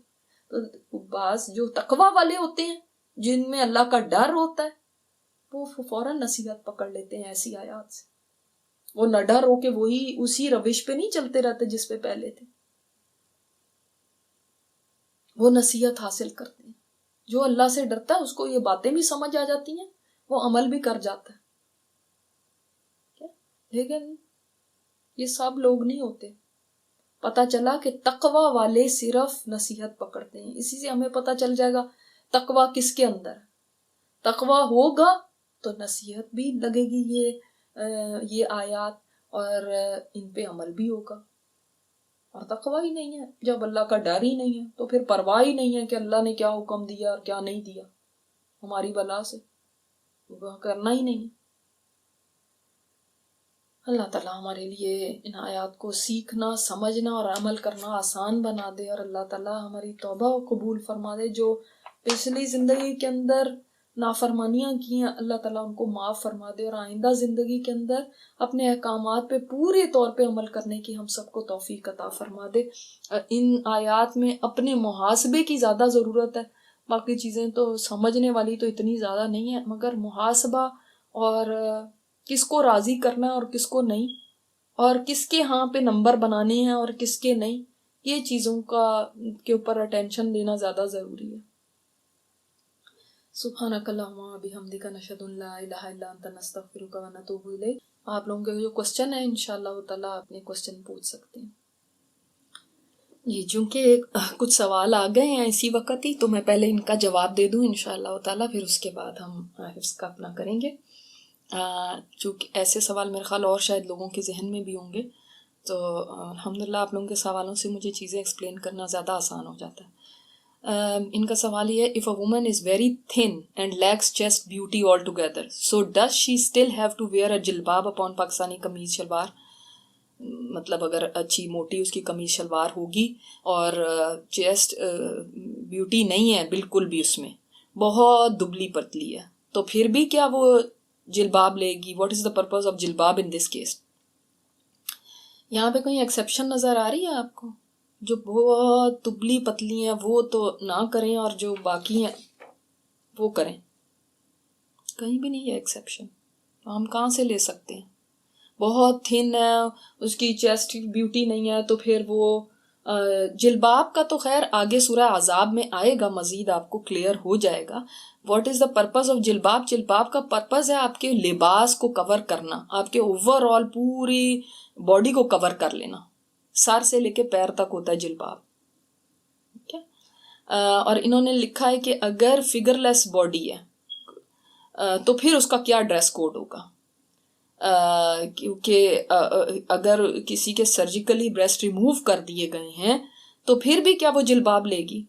تو بعض جو تقوی والے ہوتے ہیں جن میں اللہ کا ڈر ہوتا ہے وہ فوراً نصیحت پکڑ لیتے ہیں ایسی آیات سے، وہ نہ ڈر ہو کہ وہی اسی روش پہ نہیں چلتے رہتے جس پہ پہلے تھے، وہ نصیحت حاصل کرتے ہیں۔ جو اللہ سے ڈرتا ہے اس کو یہ باتیں بھی سمجھ آ جاتی ہیں، وہ عمل بھی کر جاتا ہے۔ لیکن یہ سب لوگ نہیں ہوتے۔ پتہ چلا کہ تقوی والے صرف نصیحت پکڑتے ہیں۔ اسی سے ہمیں پتہ چل جائے گا تقوی کس کے اندر ہے۔ تقوی ہوگا تو نصیحت بھی لگے گی یہ آیات، اور ان پہ عمل بھی ہوگا۔ اور تقوی ہی نہیں ہے، جب اللہ کا ڈر ہی نہیں ہے تو پھر پرواہ ہی نہیں ہے کہ اللہ نے کیا حکم دیا اور کیا نہیں دیا ہماری بلا سے، وہ کرنا ہی نہیں ہے۔ اللہ تعالیٰ ہمارے لیے ان آیات کو سیکھنا، سمجھنا اور عمل کرنا آسان بنا دے، اور اللہ تعالیٰ ہماری توبہ کو قبول فرما دے۔ جو پچھلی زندگی کے اندر نافرمانیاں کی ہیں اللہ تعالیٰ ان کو معاف فرما دے، اور آئندہ زندگی کے اندر اپنے احکامات پہ پورے طور پہ عمل کرنے کی ہم سب کو توفیق عطا فرما دے۔ ان آیات میں اپنے محاسبے کی زیادہ ضرورت ہے، باقی چیزیں تو سمجھنے والی تو اتنی زیادہ نہیں ہے، مگر محاسبہ اور کس کو راضی کرنا ہے اور کس کو نہیں، اور کس کے ہاں پہ نمبر بنانے ہیں اور کس کے نہیں، یہ چیزوں کے اوپر اٹینشن دینا زیادہ ضروری ہے۔ سبحانک اللہم و بحمدک نشہد ان لا الہ الا انت نستغفرک و نتوب الیک۔ آپ لوگوں کے جو کوسچن ہے انشاءاللہ تعالیٰ اپنے کوسچن پوچھ سکتے ہیں۔ جی، چونکہ کچھ سوال آ گئے ہیں اسی وقت ہی، تو میں پہلے ان کا جواب دے دوں انشاءاللہ تعالیٰ، پھر اس کے بعد ہم حفظ کا اپنا کریں گے۔ چونکہ ایسے سوال میرے خیال اور شاید لوگوں کے ذہن میں بھی ہوں گے، تو الحمدللہ آپ لوگوں کے سوالوں سے مجھے چیزیں ایکسپلین کرنا زیادہ آسان ہو جاتا ہے۔ ان کا سوال یہ ہے، if a woman is very thin and lacks chest beauty altogether, so does she still have to wear a jilbab upon Pakistani قمیض شلوار؟ مطلب اگر اچھی موٹی اس کی قمیض شلوار ہوگی اور چیسٹ بیوٹی نہیں ہے بالکل بھی، اس میں بہت دبلی پتلی ہے، تو پھر بھی کیا وہ جلباب لے گی؟ What is the purpose of جلباب ان دس کیس؟ یہاں پہ کوئی ایکسیپشن نظر آ رہی ہے آپ کو؟ جو بہت دبلی پتلی ہیں وہ تو نہ کریں، اور جو باقی ہیں وہ کریں؟ کہیں بھی نہیں ہے ایکسیپشن، ہم کہاں سے لے سکتے ہیں؟ بہت تھن ہے، اس کی چیسٹ بیوٹی نہیں ہے، تو پھر وہ جلباب کا تو خیر آگے سورہ عذاب میں آئے گا، مزید آپ کو کلیئر ہو جائے گا۔ What is the purpose of جلباب؟ جلباب کا پرپز ہے آپ کے لباس کو کور کرنا، آپ کے اوور آل پوری باڈی کو کور کر لینا، سر سے لے کے پیر تک ہوتا ہے جلباب، ٹھیک ہے؟ اور انہوں نے لکھا ہے کہ اگر فگر لیس باڈی ہے تو پھر اس کا کیا ڈریس کوڈ ہوگا، کیونکہ اگر کسی کے سرجیکلی بریسٹ ریموو کر دیے گئے ہیں تو پھر بھی کیا وہ جلباب لے گی؟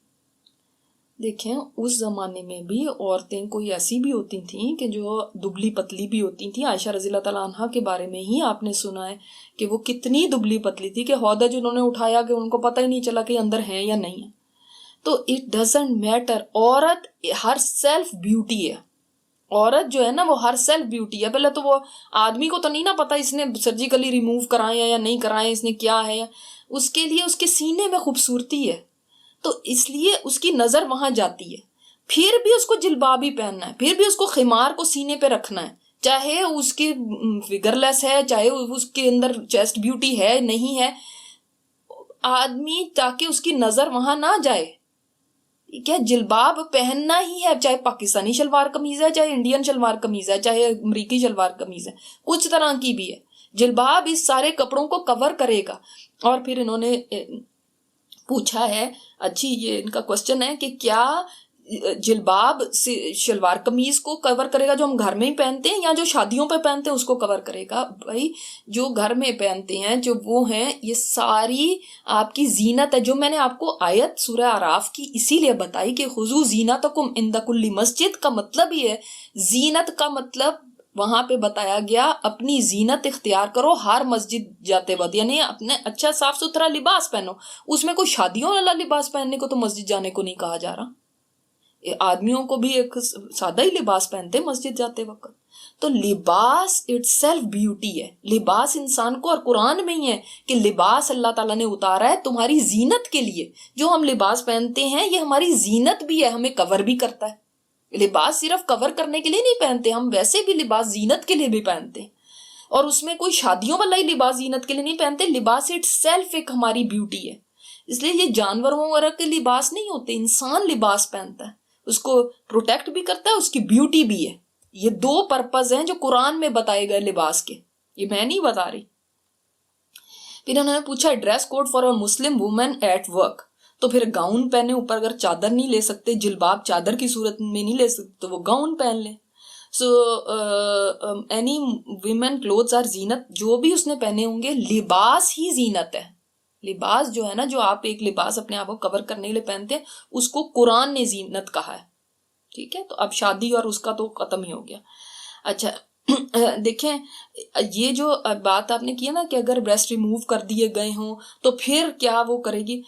دیکھیں اس زمانے میں بھی عورتیں کوئی ایسی بھی ہوتی تھیں کہ جو دبلی پتلی بھی ہوتی تھیں۔ عائشہ رضی اللہ تعالیٰ عنہا کے بارے میں ہی آپ نے سنا ہے کہ وہ کتنی دبلی پتلی تھی کہ ہودج انہوں نے اٹھایا کہ ان کو پتہ ہی نہیں چلا کہ اندر ہیں یا نہیں ہے۔ تو اٹ ڈزنٹ میٹر، عورت ہر سیلف بیوٹی ہے، عورت جو ہے نا وہ ہر سیلف بیوٹی ہے۔ پہلے تو وہ آدمی کو تو نہیں نا پتا اس نے سرجیکلی ریموو کرائے یا نہیں کرائے، اس نے کیا ہے، اس کے لیے اس کے سینے میں خوبصورتی ہے، تو اس لیے اس کی نظر وہاں جاتی ہے۔ پھر بھی اس کو جلباب ہی پہننا ہے، پھر بھی اس کو خمار کو سینے پہ رکھنا ہے، چاہے اس کی فگر لیس ہے، چاہے اس کے اندر چیسٹ بیوٹی ہے نہیں ہے، آدمی تاکہ اس کی نظر وہاں نہ جائے، کیا جلباب پہننا ہی ہے، چاہے پاکستانی شلوار قمیض ہے، چاہے انڈین شلوار قمیض ہے، چاہے امریکی شلوار قمیض ہے، کچھ طرح کی بھی ہے، جلباب اس سارے کپڑوں کو کور کرے گا۔ اور پھر انہوں نے پوچھا ہے، اچھی یہ ان کا کوسچن ہے کہ کیا جلباب شلوار قمیض کو کور کرے گا جو ہم گھر میں ہی پہنتے ہیں، یا جو شادیوں پہ پہنتے ہیں اس کو کور کرے گا؟ بھائی جو گھر میں پہنتے ہیں جو وہ ہیں، یہ ساری آپ کی زینت ہے، جو میں نے آپ کو آیت سورہ اعراف کی اسی لیے بتائی کہ خذوا زینتکم عند کل مسجد کا مطلب یہ ہے، زینت کا مطلب وہاں پہ بتایا گیا اپنی زینت اختیار کرو ہر مسجد جاتے وقت، یعنی اپنے اچھا صاف ستھرا لباس پہنو۔ اس میں کوئی شادیوں والا لباس پہننے کو تو مسجد جانے کو نہیں کہا جا رہا، آدمیوں کو بھی ایک سادہ ہی لباس پہنتے ہیں مسجد جاتے وقت. تو لباس اٹس سیلف بیوٹی ہے. لباس انسان کو، اور قرآن میں ہی ہے کہ لباس اللہ تعالیٰ نے اتارا ہے تمہاری زینت کے لیے. جو ہم لباس پہنتے ہیں یہ ہماری زینت بھی ہے، ہمیں کور بھی کرتا ہے. لباس صرف کور کرنے کے لیے نہیں پہنتے ہم، ویسے بھی لباس زینت کے لیے بھی پہنتے ہیں. اور اس میں کوئی شادیوں والا ہی لباس زینت کے لیے نہیں پہنتے. لباس اٹس سیلف ایک ہماری بیوٹی ہے. اس لیے یہ جانوروں وغیرہ کے لباس نہیں ہوتے، انسان لباس پہنتا ہے، اس کو پروٹیکٹ بھی کرتا ہے، اس کی بیوٹی بھی ہے. یہ دو پرپز ہیں جو قرآن میں بتائے گئے لباس کے، یہ میں نہیں بتا رہی. پھر انہوں نے پوچھا dress code for a Muslim woman at work. تو پھر گاؤن پہنے اوپر، اگر چادر نہیں لے سکتے، جلباب چادر کی صورت میں نہیں لے سکتے تو وہ گاؤن پہن لیں. So any women clothes are زینت. جو بھی اس نے پہنے ہوں گے لباس ہی زینت ہے. لباس جو ہے نا، جو آپ ایک لباس اپنے آپ کو کور کرنے کے لیے پہنتے ہیں، اس کو قرآن نے زینت کہا ہے. ٹھیک ہے، تو اب شادی اور اس کا تو ختم ہی ہو گیا. اچھا دیکھیں، یہ جو بات آپ نے کی نا کہ اگر بریسٹ ریموو کر دیے گئے ہوں تو پھر کیا وہ کرے گی،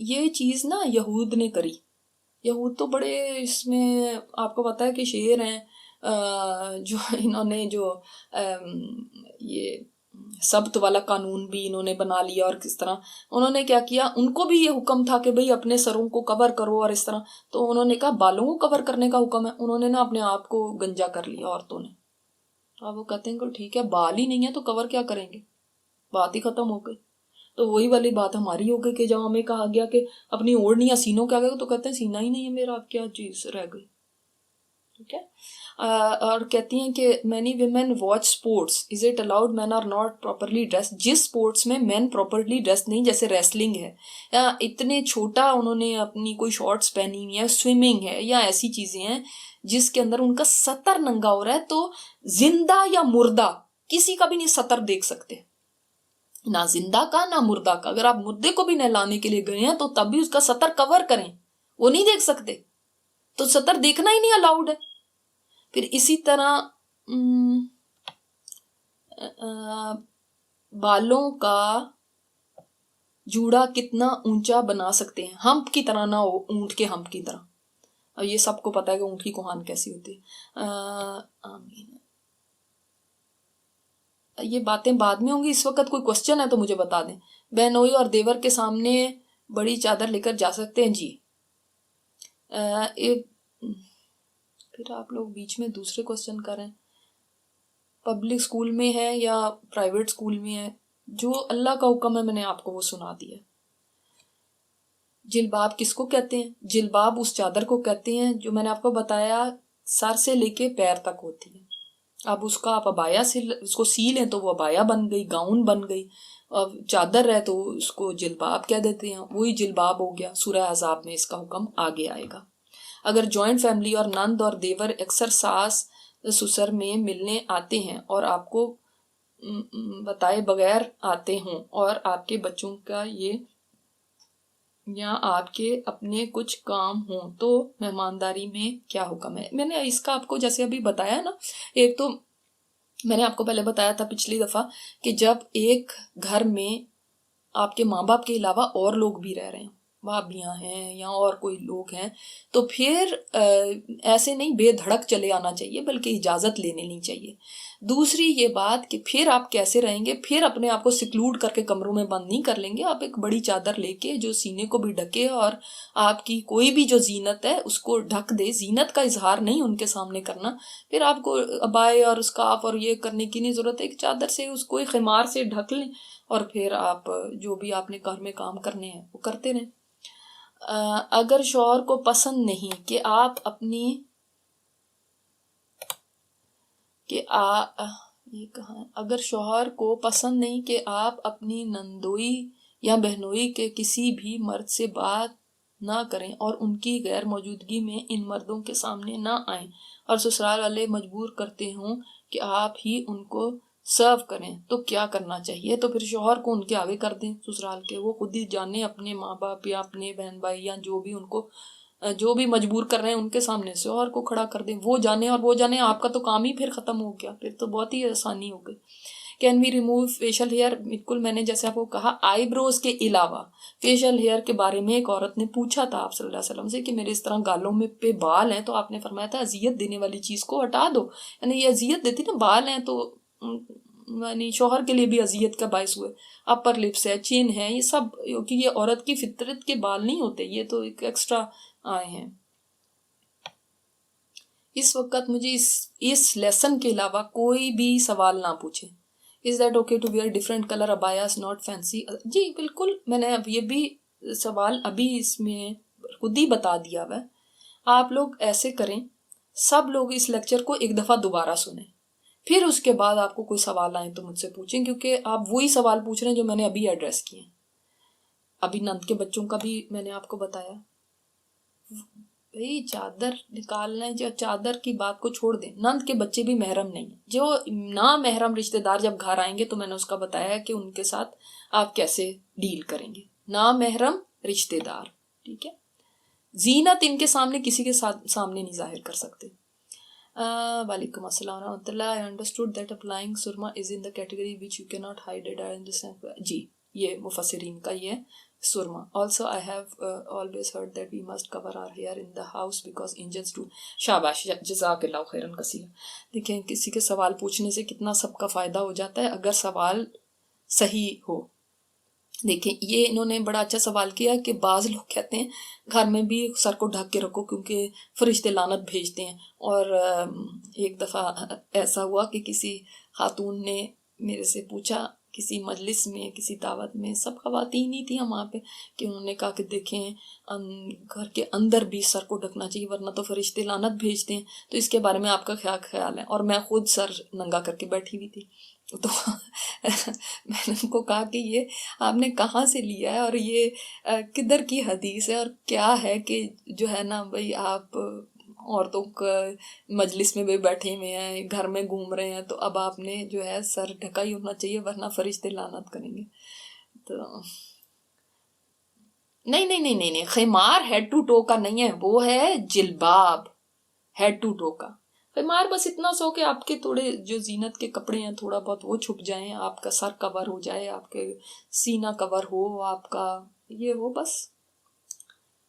یہ چیز نا یہود نے کری. یہود تو بڑے اس میں آپ کو پتا ہے کہ شیر ہیں، جو انہوں نے جو یہ سبت والا قانون بھی انہوں نے بنا لیا. اور کس طرح انہوں نے کیا کیا، ان کو بھی یہ حکم تھا کہ بھئی اپنے سروں کو کور کرو اور اس طرح. تو انہوں نے کہا بالوں کو کور کرنے کا حکم ہے، انہوں نے نا اپنے آپ کو گنجا کر لیا عورتوں نے. اب وہ کہتے ہیں کہ ٹھیک ہے بال ہی نہیں ہے تو کور کیا کریں گے، بات ہی ختم ہو گئی. تو وہی والی بات ہماری ہو گئی کہ جب ہمیں کہا گیا کہ اپنی اوڑھنیاں سینوں کے آگے، تو کہتے ہیں سینہ ہی نہیں ہے میرا، اب کیا چیز رہ گئی. ٹھیک ہے. اور کہتی ہیں کہ many women watch sports, is it allowed men are not properly dressed. جس sports میں men properly dressed نہیں، جیسے ریسلنگ ہے یا اتنے چھوٹا انہوں نے اپنی کوئی شارٹس پہنی ہوئی ہے، سوئمنگ ہے یا ایسی چیزیں ہیں جس کے اندر ان کا سطر ننگا ہو رہا ہے، تو زندہ یا مردہ کسی کا بھی نہیں سطر دیکھ سکتے، نہ زندہ کا نہ مردہ کا. اگر آپ مردے کو بھی نہلانے کے لیے گئے ہیں تو تب بھی اس کا سطر کور کریں، وہ نہیں دیکھ سکتے. تو سطر دیکھنا ہی نہیں الاؤڈ ہے. پھر اسی طرح بالوں کا جوڑا کتنا اونچا بنا سکتے ہیں، ہمپ کی طرح نہ ہو، اونٹ کے ہمپ کی طرح. اور یہ سب کو پتا ہے کہ اونٹ کی کوہان کیسی ہوتی ہے. آمین. یہ باتیں بعد میں ہوں گی، اس وقت کوئی کوشچن ہے تو مجھے بتا دیں. بہنوئی اور دیور کے سامنے بڑی چادر لے کر جا سکتے ہیں؟ جی. پھر آپ لوگ بیچ میں دوسرے کوشچن کریں. پبلک سکول میں ہے یا پرائیویٹ سکول میں ہے، جو اللہ کا حکم ہے میں نے آپ کو وہ سنا دیا. جلباب کس کو کہتے ہیں؟ جلباب اس چادر کو کہتے ہیں جو میں نے آپ کو بتایا سر سے لے کے پیر تک ہوتی ہے. اب اس کا آپ ابایا سے اس کو سی لیں تو وہ ابایا بن گئی، گاؤن بن گئی. اب چادر ہے تو اس کو جلباب کہہ دیتے ہیں، وہی جلباب ہو گیا. سورہ احزاب میں اس کا حکم آگے آئے گا. اگر جوائنٹ فیملی اور نند اور دیور اکثر ساس سسر میں ملنے آتے ہیں اور آپ کو بتائے بغیر آتے ہوں، اور آپ کے بچوں کا یہ یا آپ کے اپنے کچھ کام ہوں، تو مہمانداری میں کیا حکم ہے؟ میں نے اس کا آپ کو جیسے ابھی بتایا نا، ایک تو میں نے آپ کو پہلے بتایا تھا پچھلی دفعہ کہ جب ایک گھر میں آپ کے ماں باپ کے علاوہ اور لوگ بھی رہ رہے ہیں، بھابیاں ہیں یا اور کوئی لوگ ہیں، تو پھر ایسے نہیں بے دھڑک چلے آنا چاہیے، بلکہ اجازت لے لینی چاہیے. دوسری یہ بات کہ پھر آپ کیسے رہیں گے، پھر اپنے آپ کو سکلوڈ کر کے کمروں میں بند نہیں کر لیں گے. آپ ایک بڑی چادر لے کے جو سینے کو بھی ڈھکے اور آپ کی کوئی بھی جو زینت ہے اس کو ڈھک دے. زینت کا اظہار نہیں ان کے سامنے کرنا. پھر آپ کو ابائے اور اسکارف اور یہ کرنے کی نہیں ضرورت ہے، ایک چادر سے اس کو خمار سے ڈھک لیں اور پھر آپ جو بھی آپ نے گھر میں کام کرنے ہیں وہ کرتے رہیں. اگر شوہر کو پسند نہیں کہ آپ اپنی اگر شوہر کو پسند نہیں کہ آپ اپنی نندوئی یا بہنوئی کے کسی بھی مرد سے بات نہ کریں اور ان کی غیر موجودگی میں ان مردوں کے سامنے نہ آئیں، اور سسرال والے مجبور کرتے ہوں کہ آپ ہی ان کو سرو کریں، تو کیا کرنا چاہیے؟ تو پھر شوہر کو ان کے آگے کر دیں سسرال کے، وہ خود ہی جانے اپنے ماں باپ یا اپنے بہن بھائی یا جو بھی ان کو جو بھی مجبور کر رہے ہیں ان کے سامنے شوہر کو کھڑا کر دیں، وہ جانے اور وہ جانے. آپ کا تو کام ہی پھر ختم ہو گیا، پھر تو بہت ہی آسانی ہو گئی. Can we remove facial hair? بالکل، میں نے جیسے آپ کو کہا آئی بروز کے علاوہ فیشیل ہیئر کے بارے میں ایک عورت نے پوچھا تھا آپ صلی اللہ علیہ وسلم سے کہ میرے اس طرح گالوں میں پہ بال ہیں، تو آپ نے فرمایا تھا اذیت دینے والی چیز کو ہٹا دو. یعنی یہ اذیت دیتی نا، بال ہیں تو یعنی شوہر کے لیے بھی اذیت کا باعث ہوئے. اپر لپس ہے، چین ہے، یہ سب کیونکہ یہ عورت کی فطرت کے بال نہیں ہوتے، یہ تو ایک ایکسٹرا آئے ہیں. اس وقت مجھے اس لیسن کے علاوہ کوئی بھی سوال نہ پوچھے. Is that okay to wear different color abayas, not fancy؟ جی بالکل، میں نے اب یہ بھی سوال ابھی اس میں خود ہی بتا دیا ہوا ہے. آپ لوگ ایسے کریں، سب لوگ اس لیکچر کو ایک دفعہ دوبارہ سنیں، پھر اس کے بعد آپ کو کوئی سوال آئیں تو مجھ سے پوچھیں، کیونکہ آپ وہی سوال پوچھ رہے ہیں جو میں نے ابھی ایڈریس کیے ہیں. ابھی نند کے بچوں کا بھی میں نے آپ کو بتایا. بھئی چادر نکالنا ہے، جو چادر کی بات کو چھوڑ دیں، نند کے بچے بھی محرم نہیں ہیں. جو نا محرم رشتہ دار جب گھر آئیں گے تو میں نے اس کا بتایا کہ ان کے ساتھ آپ کیسے ڈیل کریں گے. نا محرم رشتہ دار، ٹھیک ہے. زینت ان کے سامنے کسی کے سامنے نہیں ظاہر کر سکتے. وعلیکم السلام ورحمۃ اللہ. I understood that applying surma is in the category which you cannot hide it. I understand. جی یہ مفسرین کا یہ سرما. Also I have always heard that we must cover our hair in the house because angels do. شاباش، جزاک اللہ خیرن کثیر. دیکھیں کسی کے سوال پوچھنے سے کتنا سب کا فائدہ ہو جاتا ہے اگر سوال صحیح ہو. دیکھیں یہ انہوں نے بڑا اچھا سوال کیا کہ بعض لوگ کہتے ہیں گھر میں بھی سر کو ڈھک کے رکھو کیونکہ فرشتے لعنت بھیجتے ہیں. اور ایک دفعہ ایسا ہوا کہ کسی خاتون نے میرے سے پوچھا کسی مجلس میں، کسی دعوت میں، سب خواتین ہی تھیں وہاں پہ، کہ انہوں نے کہا کہ دیکھیں گھر کے اندر بھی سر کو ڈھکنا چاہیے ورنہ تو فرشتے لعنت بھیجتے ہیں، تو اس کے بارے میں آپ کا کیا خیال ہے؟ اور میں خود سر ننگا کر کے بیٹھی ہوئی تھی. تو میں نے ان کو کہا کہ یہ آپ نے کہاں سے لیا ہے اور یہ کدھر کی حدیث ہے اور کیا ہے کہ جو ہے نا بھائی آپ عورتوں کا مجلس میں بھی بیٹھے ہوئے ہیں، گھر میں گھوم رہے ہیں، تو اب آپ نے جو ہے سر ڈھکا ہی ہونا چاہیے ورنہ فرشتے لعنت کریں گے. تو نہیں، خیمار ہیڈ ٹو ٹو کا نہیں ہے، وہ ہے جلباب ہیڈ ٹو ٹو کا. خیمار بس اتنا سو کہ آپ کے تھوڑے جو زینت کے کپڑے ہیں تھوڑا بہت وہ چھپ جائیں، آپ کا سر کور ہو جائے، آپ کے سینہ کور ہو، آپ کا یہ ہو، بس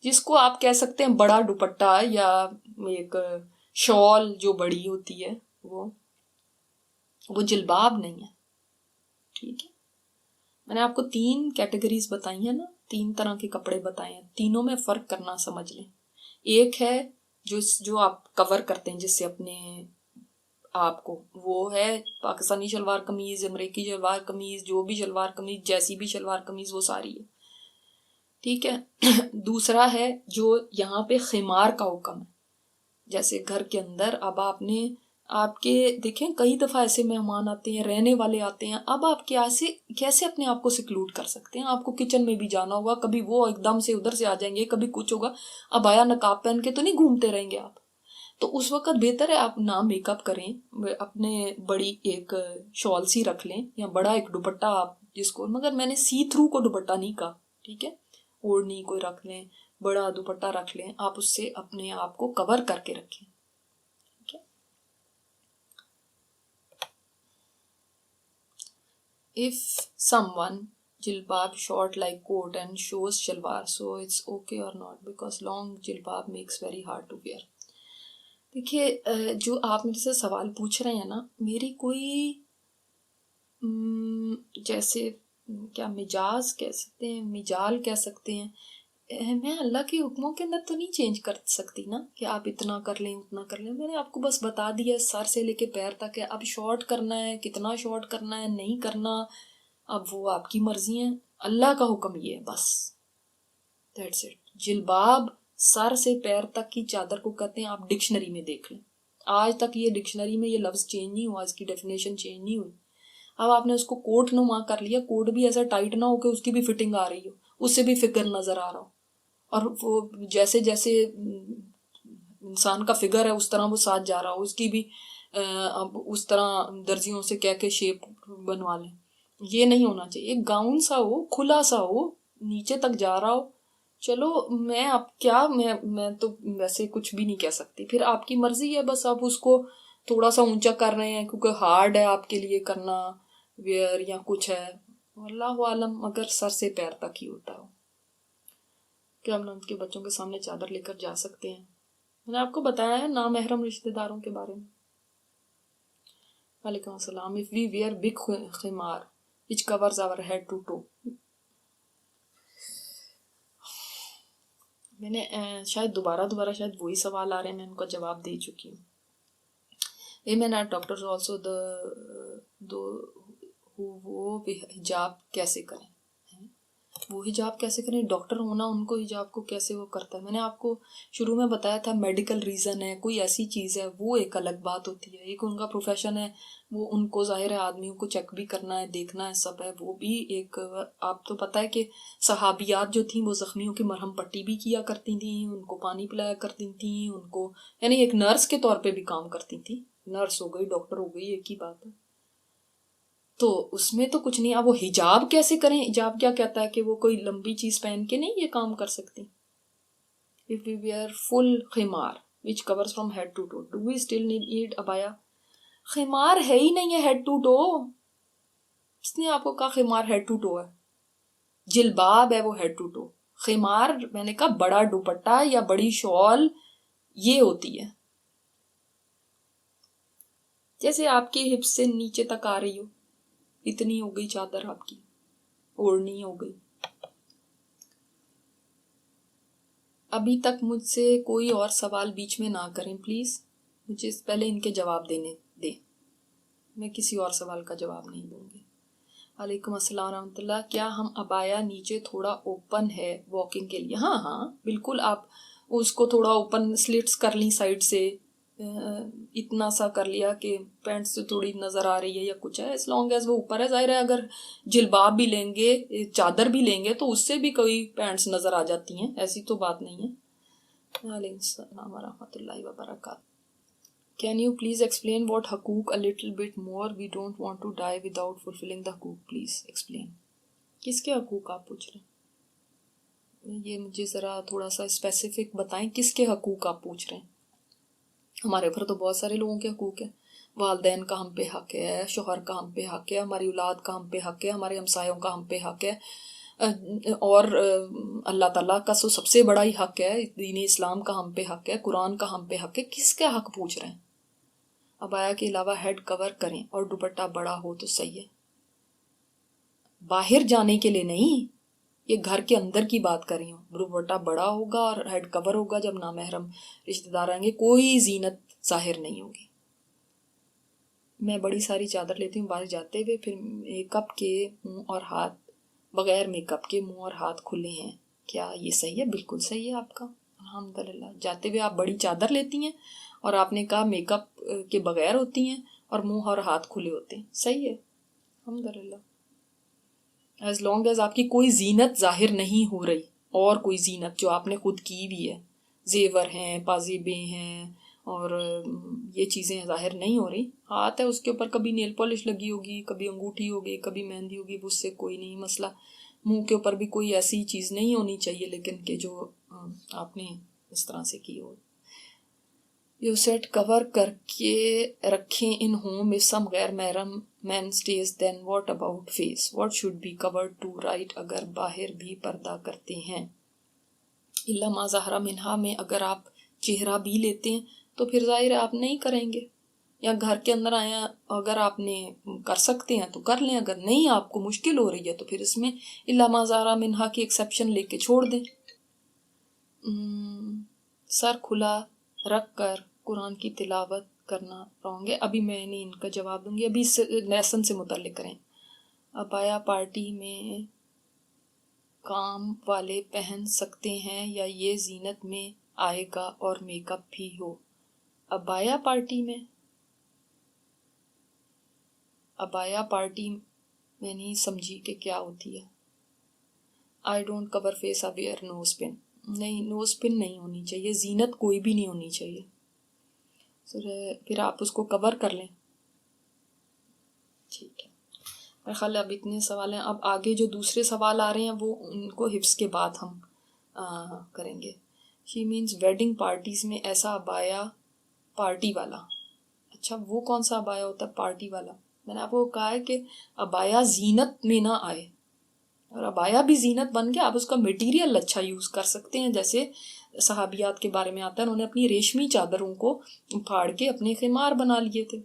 جس کو آپ کہہ سکتے ہیں بڑا دوپٹہ یا ایک شال جو بڑی ہوتی ہے وہ جلباب نہیں ہے. ٹھیک ہے، میں نے آپ کو 3 کیٹیگریز بتائی ہیں نا، 3 طرح کے کپڑے بتائے ہیں، تینوں میں فرق کرنا سمجھ لیں. ایک ہے جو آپ کور کرتے ہیں جس سے اپنے آپ کو، وہ ہے پاکستانی شلوار قمیض، امریکی شلوار قمیض، جو بھی شلوار قمیض، جیسی بھی شلوار قمیض، وہ ساری ہے. ٹھیک ہے. دوسرا ہے جو یہاں پہ خیمار کا حکم ہے، جیسے گھر کے اندر اب آپ کے دیکھیں کئی دفعہ ایسے مہمان آتے ہیں، رہنے والے آتے ہیں، اب آپ کیسے اپنے آپ کو سیکلوڈ کر سکتے ہیں؟ آپ کو کچن میں بھی جانا ہوگا، کبھی وہ ایک دم سے ادھر سے آ جائیں گے، کبھی کچھ ہوگا، اب آیا نقاب پہن کے تو نہیں گھومتے رہیں گے آپ. تو اس وقت بہتر ہے آپ نہ میک اپ کریں، اپنے بڑی ایک شال سی رکھ لیں یا بڑا ایک دوپٹہ آپ جس کو، مگر میں نے سی تھرو کو دوپٹہ نہیں کہا، ٹھیک ہے، اوڑھنی کوئی رکھ لیں، بڑا دوپٹہ رکھ لیں، آپ اس سے اپنے آپ کو کور کر کے رکھیں. ٹھیک ہے. If someone jilbab short like coat and shows shalwar, so it's okay or not? Because long jilbab makes very hard to wear. دیکھیے جو آپ میرے سے سوال پوچھ رہے ہیں نا، میری کوئی جیسے کیا مجاز کہہ سکتے ہیں، مجال کہہ سکتے ہیں، میں اللہ کے حکموں کے اندر تو نہیں چینج کر سکتی نا کہ آپ اتنا کر لیں اتنا کر لیں. میں نے آپ کو بس بتا دیا سر سے لے کے پیر تک ہے. اب شارٹ کرنا ہے، کتنا شارٹ کرنا ہے، نہیں کرنا، اب وہ آپ کی مرضی ہے. اللہ کا حکم یہ ہے بس، دیٹس اٹ. جلباب سر سے پیر تک کی چادر کو کہتے ہیں. آپ ڈکشنری میں دیکھ لیں، آج تک یہ ڈکشنری میں یہ لفظ چینج نہیں ہوا، اس کی ڈیفینیشن چینج نہیں ہوئی. اب آپ نے اس کو کوٹ نما کر لیا، کوٹ بھی ایسا ٹائٹ نہ ہو کہ اس کی بھی فٹنگ آ رہی ہو، اس سے بھی فگر نظر آ رہا ہو، اور وہ جیسے جیسے انسان کا فگر ہے اس طرح وہ ساتھ جا رہا ہو، اس کی بھی اب اس طرح درزیوں سے کہہ کے شیپ بنوا لیں. یہ نہیں ہونا چاہیے. ایک گاؤن سا ہو، کھلا سا ہو، نیچے تک جا رہا ہو. چلو میں اب کیا میں تو ویسے کچھ بھی نہیں کہہ سکتی، پھر آپ کی مرضی ہے. بس آپ اس کو تھوڑا سا اونچا کر رہے ہیں کیونکہ ہارڈ ہے آپ کے لیے کرنا، ویئر یا کچھ ہے، اللہ عالم، مگر سر سے پیر تک ہی ہوتا ہو. کیا ہم ان کے بچوں کے سامنے چادر لے کر جا سکتے ہیں؟ میں نے آپ کو بتایا ہے نامحرم رشتہ داروں کے بارے میں. وعلیکم السلام. if we wear big khimar which covers our head to toe. میں نے شاید دوبارہ شاید وہی سوال آ رہے ہیں، میں ان کا جواب دے چکی ہوں. women are doctors also وہ حجاب کیسے کریں، وہ حجاب کیسے کریں؟ ڈاکٹر ہونا ان کو حجاب کو کیسے وہ کرتا ہے؟ میں نے آپ کو شروع میں بتایا تھا میڈیکل ریزن ہے، کوئی ایسی چیز ہے، وہ ایک الگ بات ہوتی ہے. ایک ان کا پروفیشن ہے، وہ ان کو ظاہر ہے آدمیوں کو چیک بھی کرنا ہے، دیکھنا ہے، سب ہے. وہ بھی ایک، آپ تو پتہ ہے کہ صحابیات جو تھیں وہ زخمیوں کی مرہم پٹی بھی کیا کرتی تھیں، ان کو پانی پلایا کرتی تھیں، ان کو یعنی ایک نرس کے طور پہ بھی کام کرتی تھیں. نرس ہو گئی، ڈاکٹر ہو گئی، ایک ہی بات ہے. تو اس میں تو کچھ نہیں. اب وہ حجاب کیسے کریں؟ حجاب کیا کہتا ہے کہ وہ کوئی لمبی چیز پہن کے نہیں یہ کام کر سکتی. if we wear full khimar which covers from head to toe, do we still need abaya? خمار ہے ہی نہیں ہے ہیڈ ٹو ٹو. کس نے آپ کو کہا خمار ہیڈ ٹو ٹو ہے؟ جلباب ہے وہ ہیڈ ٹو ٹو. خمار میں نے کہا بڑا دوپٹہ یا بڑی شال یہ ہوتی ہے، جیسے آپ کی ہپ سے نیچے تک آ رہی ہو، اتنی ہو گئی چادر آپ کی، اوڑھنی ہو گئی. ابھی تک مجھ سے کوئی اور سوال بیچ میں نہ کریں پلیز، مجھے پہلے ان کے جواب دینے دیں. میں کسی اور سوال کا جواب نہیں دوں گی. وعلیکم السلام ورحمۃ اللہ. کیا ہم عبایا نیچے تھوڑا اوپن ہے واکنگ کے لیے؟ ہاں بالکل، آپ اس کو تھوڑا اوپن سلٹس کر لیں سائڈ سے، اتنا سا کر لیا کہ پینٹ سے تھوڑی نظر آ رہی ہے یا کچھ ہے، as long as وہ اوپر ہے. ظاہر ہے اگر جلباب بھی لیں گے، چادر بھی لیں گے تو اس سے بھی کوئی پینٹس نظر آ جاتی ہیں، ایسی تو بات نہیں ہے. وعلیکم السلام ورحمۃ اللہ وبرکاتہ. Can you please explain what حقوق a little bit more? We don't want to die without fulfilling the حقوق. Please explain. کس کے حقوق آپ پوچھ رہے ہیں؟ یہ مجھے ذرا تھوڑا سا اسپیسیفک بتائیں، کس کے حقوق آپ پوچھ رہے ہیں؟ ہمارے اوپر تو بہت سارے لوگوں کے حقوق ہیں. والدین کا ہم پہ حق ہے، شوہر کا ہم پہ حق ہے، ہماری اولاد کا ہم پہ حق ہے، ہمارے ہمسایوں کا ہم پہ حق ہے، اور اللہ تعالیٰ کا سب سے بڑا ہی حق ہے، دین اسلام کا ہم پہ حق ہے، قرآن کا ہم پہ حق ہے. کس کا حق پوچھ رہے ہیں؟ عبایا کے علاوہ ہیڈ کور کریں اور دوپٹہ بڑا ہو تو صحیح ہے. باہر جانے کے لیے نہیں، یہ گھر کے اندر کی بات کر رہی ہوں. دوپٹہ بڑا ہوگا اور ہیڈ کور ہوگا جب نامحرم رشتہ دار آئیں گے، کوئی زینت ظاہر نہیں ہوگی. میں بڑی ساری چادر لیتی ہوں باہر جاتے ہوئے، پھر میک اپ کے منہ اور ہاتھ، بغیر میک اپ کے منہ اور ہاتھ کھلے ہیں. کیا یہ صحیح ہے؟ بالکل صحیح ہے آپ کا، الحمدللہ. جاتے ہوئے آپ بڑی چادر لیتی ہیں اور آپ نے کہا میک اپ کے بغیر ہوتی ہیں اور منہ اور ہاتھ کھلے ہوتے ہیں. صحیح ہے الحمدللہ. ایز لانگ ایز آپ کی کوئی زینت ظاہر نہیں ہو رہی، اور کوئی زینت جو آپ نے خود کی بھی ہے، زیور ہیں، پازیبیں ہیں، اور یہ چیزیں ظاہر نہیں ہو رہی. ہاتھ ہے، اس کے اوپر کبھی نیل پالش لگی ہوگی، کبھی انگوٹھی ہوگی، کبھی مہندی ہوگی، اس سے کوئی نہیں مسئلہ. منہ کے اوپر بھی کوئی ایسی چیز نہیں ہونی چاہیے لیکن کہ جو آپ نے اس طرح سے کی ہو. یو سیٹ کور کر کے رکھیں ان ہوم if some غیر محرم مین stays, then what about face? What should be covered to right اگر باہر بھی پردہ کرتے ہیں؟ الا ما ظہر منہا میں اگر آپ چہرہ بھی لیتے ہیں تو پھر ظاہر ہے آپ نہیں کریں گے، یا گھر کے اندر آئے اگر آپ نے کر سکتے ہیں تو کر لیں، اگر نہیں آپ کو مشکل ہو رہی ہے تو پھر اس میں الا ما ظہر منہا کی ایکسیپشن لے کے چھوڑ دیں. سر کھلا رکھ کر قرآن کی تلاوت کرنا رونگ ہے؟ ابھی میں نہیں ان کا جواب دوں گی، ابھی لیسن سے متعلق کریں. عبایا پارٹی میں کام والے پہن سکتے ہیں یا یہ زینت میں آئے گا اور میک اپ بھی ہو؟ عبایا پارٹی میں، عبایا پارٹی میں نہیں سمجھی کہ کیا ہوتی ہے. I don't cover face or wear nose pin. نہیں، نوز پن نہیں ہونی چاہیے، زینت کوئی بھی نہیں ہونی چاہیے. پھر آپ اس کو کور کر لیں. ٹھیک ہے، میرے خیال اب اتنے سوال ہیں. اب آگے جو دوسرے سوال آ رہے ہیں وہ ان کو حفظ کے بعد ہم کریں گے. شی مینز ویڈنگ پارٹیز میں ایسا عبایا پارٹی والا. اچھا، وہ کون سا عبایا ہوتا ہے پارٹی والا؟ میں نے آپ کو کہا ہے کہ ابایا زینت میں نہ آئے، اور ابایا بھی زینت بن گیا. آپ اس کا میٹیریل اچھا یوز کر سکتے ہیں. جیسے صحابیات کے بارے میں آتا ہے، انہوں نے اپنی ریشمی چادروں کو پھاڑ کے اپنے خمار بنا لیے تھے.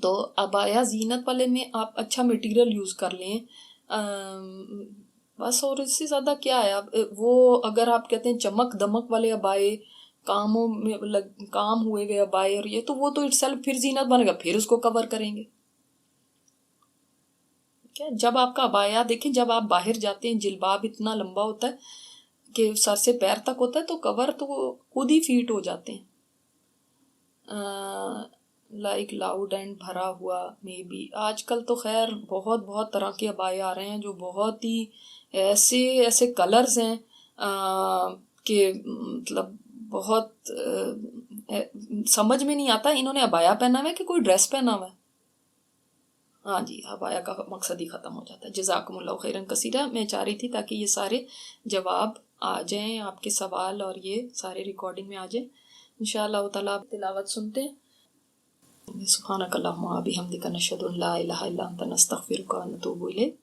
تو ابایا زینت والے میں آپ اچھا میٹیریل یوز کر لیں بس. اور اس سے زیادہ کیا ہے؟ وہ اگر آپ کہتے ہیں چمک دمک والے ابائے، کاموں میں کام ہوئے ہوئے ابائے، اور یہ تو وہ تو اٹ سیلف پھر زینت بنے گا، پھر اس کو کور کریں گے. جب آپ کا ابایا دیکھیں، جب آپ باہر جاتے ہیں جلباب اتنا لمبا ہوتا ہے کہ سر سے پیر تک ہوتا ہے، تو کور تو خود ہی فیٹ ہو جاتے ہیں. لائک لاؤڈ اینڈ بھرا ہوا میں بھی. آج کل تو خیر بہت بہت طرح کے ابائے آ رہے ہیں جو بہت ہی ایسے ایسے کلرز ہیں کہ مطلب بہت سمجھ میں نہیں آتا انہوں نے ابایا پہنا ہوا ہے کہ کوئی ڈریس پہنا ہوا ہے. ہاں جی، ابایا کا مقصد ہی ختم ہو جاتا ہے. جزاکم اللہ خیرن کثیرہ. میں چاہ رہی تھی تاکہ یہ سارے جواب آ جائیں، آپ کے سوال اور یہ سارے ریکارڈنگ میں آ جائیں. انشاءاللہ تعالیٰ آپ تلاوت سنتے ہیں. سبحانک اللہم و بحمدک نشہد ان لا الہ الا انت نستغفرک و نتوب الیک.